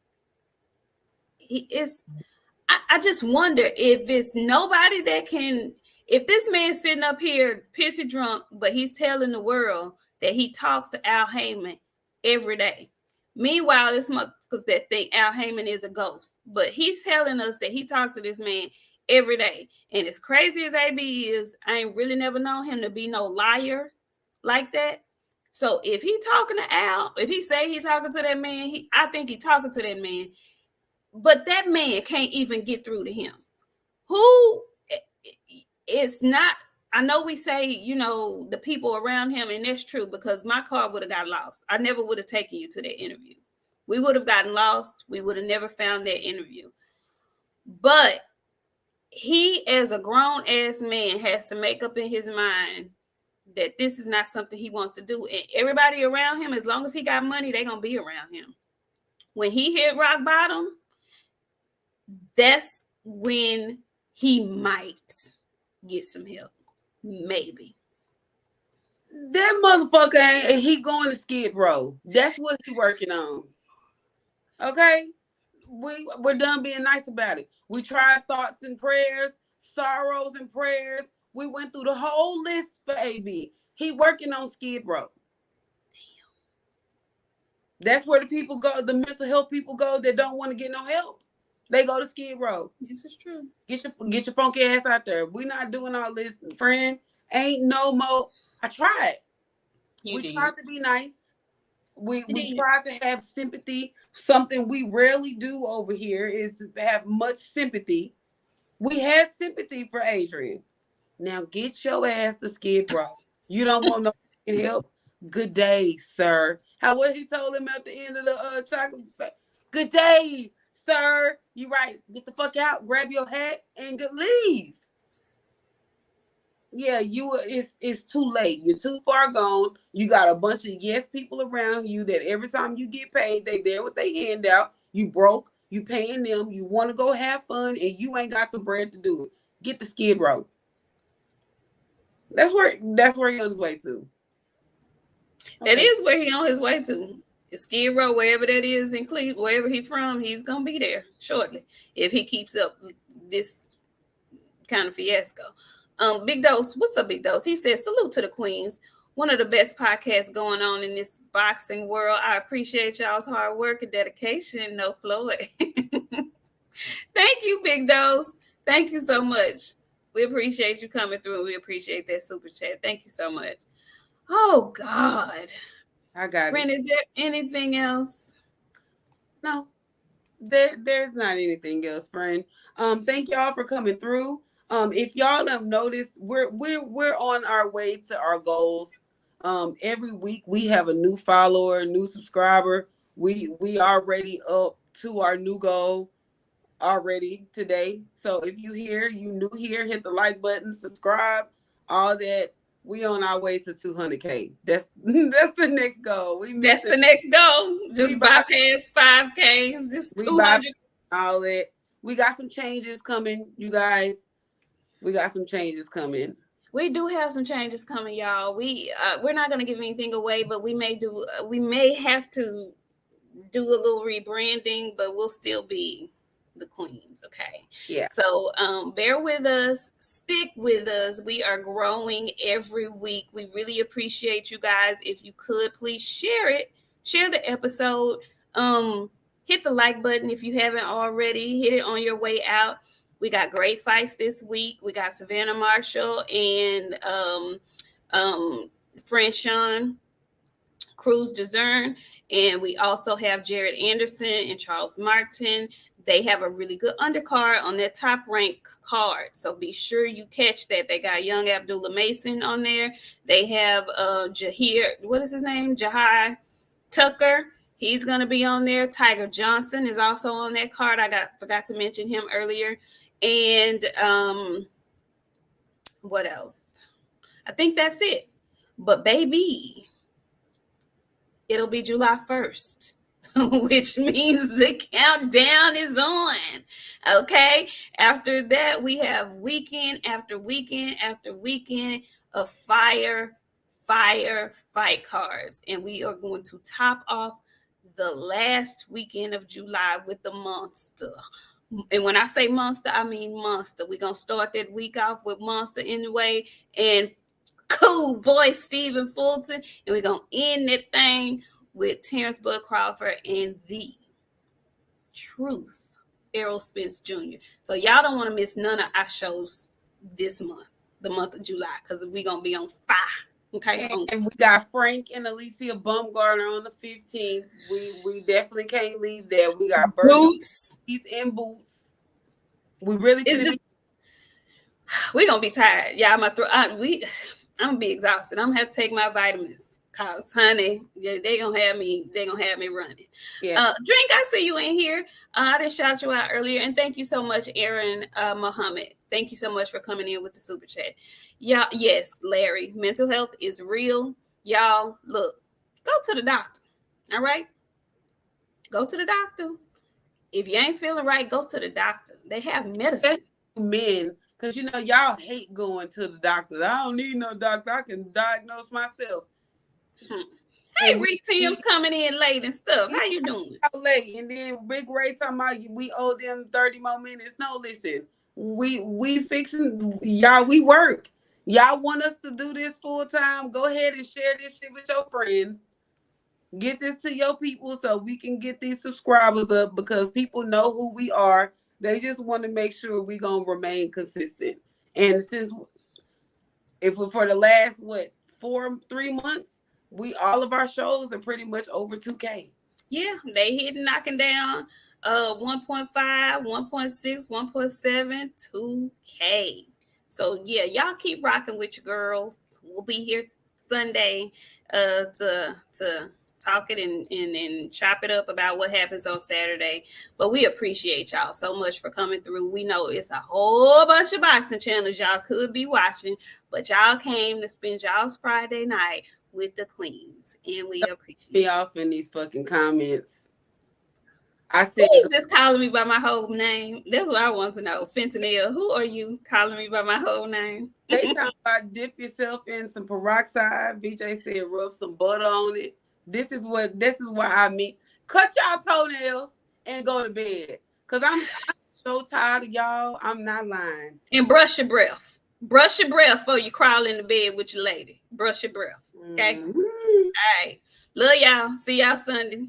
I just wonder if it's nobody that can, if this man's sitting up here pissy drunk, but he's telling the world that he talks to Al Heyman every day. Meanwhile, this motherfuckers that think Al Heyman is a ghost, but he's telling us that he talked to this man every day. And as crazy as AB is, I ain't really never known him to be no liar like that. So if he talking to Al, if he say he's talking to that man, I think he's talking to that man. But that man can't even get through to him. Who it's not, I know we say, you know, the people around him, and that's true because my car would have got lost. I never would have taken you to that interview. We would have gotten lost. We would have never found that interview. But he, as a grown ass man, has to make up in his mind that this is not something he wants to do. And everybody around him, as long as he got money, they're going to be around him. When he hit rock bottom, that's when he might get some help. Maybe. That motherfucker ain't he going to Skid Row. That's what he's working on. Okay? We're done being nice about it. We tried thoughts and prayers, sorrows and prayers. We went through the whole list for AB. He working on Skid Row. That's where the people go, the mental health people go that don't want to get no help. They go to Skid Row. This is true. Get your funky ass out there. We're not doing all this, friend. Ain't no more. I tried. We tried to be nice. We tried to have sympathy. Something we rarely do over here is have much sympathy. We had sympathy for Adrian. Now get your ass to Skid Row. You don't want no help. Good day, sir. How what he told him at the end of the chocolate? Good day, sir. You right. Get the fuck out. Grab your hat and leave. Yeah, it's too late. You're too far gone. You got a bunch of yes people around you that every time you get paid, they there with their hand out. You broke. You paying them. You want to go have fun, and you ain't got the bread to do it. Get the Skid Row. That's where he on his way to. Okay. That is where he on his way to. Skid Row, wherever that is in Cleveland, wherever he from, he's gonna be there shortly if he keeps up this kind of fiasco. Big Dose, what's up, Big Dose? He says, salute to the queens. One of the best podcasts going on in this boxing world. I appreciate y'all's hard work and dedication. No Floyd. Thank you, Big Dose. Thank you so much. We appreciate you coming through, and we appreciate that super chat. Thank you so much. Oh, God. I got Friend, is there anything else? No, there's not anything else, friend. Thank y'all for coming through. If y'all have noticed, we're on our way to our goals. Every week we have a new follower, new subscriber. We already up to our new goal already today. So if you new here, hit the like button, subscribe, all that. We on our way to 200K. That's the next goal. That's the next goal. Just bypass 5K. Just 200. All that. We got some changes coming, you guys. We got some changes coming. We do have some changes coming, y'all. We're not gonna give anything away, but we may have to do a little rebranding, but we'll still be the queens. Okay. Yeah. So bear with us, stick with us. We are growing every week. We really appreciate you guys. If you could please share the episode. Hit the like button if you haven't already. Hit it on your way out. We got great fights this week. We got Savannah Marshall and Franchon Cruz Dezern, and we also have Jared Anderson and Charles Martin. They have a really good undercard on their top ranked card, so be sure you catch that. They got young Abdullah Mason on there. They have Jahai Tucker. He's going to be on there. Tiger Johnson is also on that card. Forgot to mention him earlier. And what else? I think that's it. But baby, it'll be July 1st, which means the countdown is on. Okay. After that, we have weekend after weekend after weekend of fire fight cards. And we are going to top off the last weekend of July with the monster. And when I say monster, I mean monster. We're going to start that week off with Monster anyway. And cool boy Stephen Fulton. And we're going to end that thing with Terrence Bud Crawford and the truth, Errol Spence Jr. So y'all don't want to miss none of our shows this month, the month of July, because we're going to be on fire. Okay. And we got Frank and Alicia Bumgarner on the 15th. We definitely can't leave that. We got Boots. He's in Boots. We really we're gonna be tired. Yeah, I'm gonna be exhausted. I'm gonna have to take my vitamins. Cause honey, they gonna have me running. Yeah. Drink, I see you in here. I didn't shout you out earlier, and thank you so much, Aaron Muhammad. Thank you so much for coming in with the super chat. Yeah, yes, Larry. Mental health is real. Y'all, look, go to the doctor. All right? Go to the doctor. If you ain't feeling right, go to the doctor. They have medicine. Men, because y'all hate going to the doctor. I don't need no doctor. I can diagnose myself. Hey, Rick Tim's coming in late and stuff. How you doing? Late, and then Big Ray talking about we owe them 30 more minutes. No, listen, we fixing y'all. We work. Y'all want us to do this full time? Go ahead and share this shit with your friends. Get this to your people so we can get these subscribers up, because people know who we are. They just want to make sure we're gonna remain consistent. And since for the last 3 months. All of our shows are pretty much over 2K. Yeah, they hitting knocking down 1.5, 1.6, 1.7, 2K. So yeah, y'all keep rocking with your girls. We'll be here Sunday to talk it and chop it up about what happens on Saturday. But we appreciate y'all so much for coming through. We know it's a whole bunch of boxing channels y'all could be watching, but y'all came to spend y'all's Friday night with the queens, and we appreciate be off in these fucking comments. I Who said, is this calling me by my whole name? That's what I want to know. Fentanyl, who are you calling me by my whole name? they talking about dip yourself in some peroxide. BJ said rub some butter on it. This is why I mean cut y'all toenails and go to bed. Cause I'm so tired of y'all. I'm not lying. And brush your breath. Brush your breath before you crawl into bed with your lady. Brush your breath. Okay. Mm-hmm. All right. Love y'all. See y'all Sunday.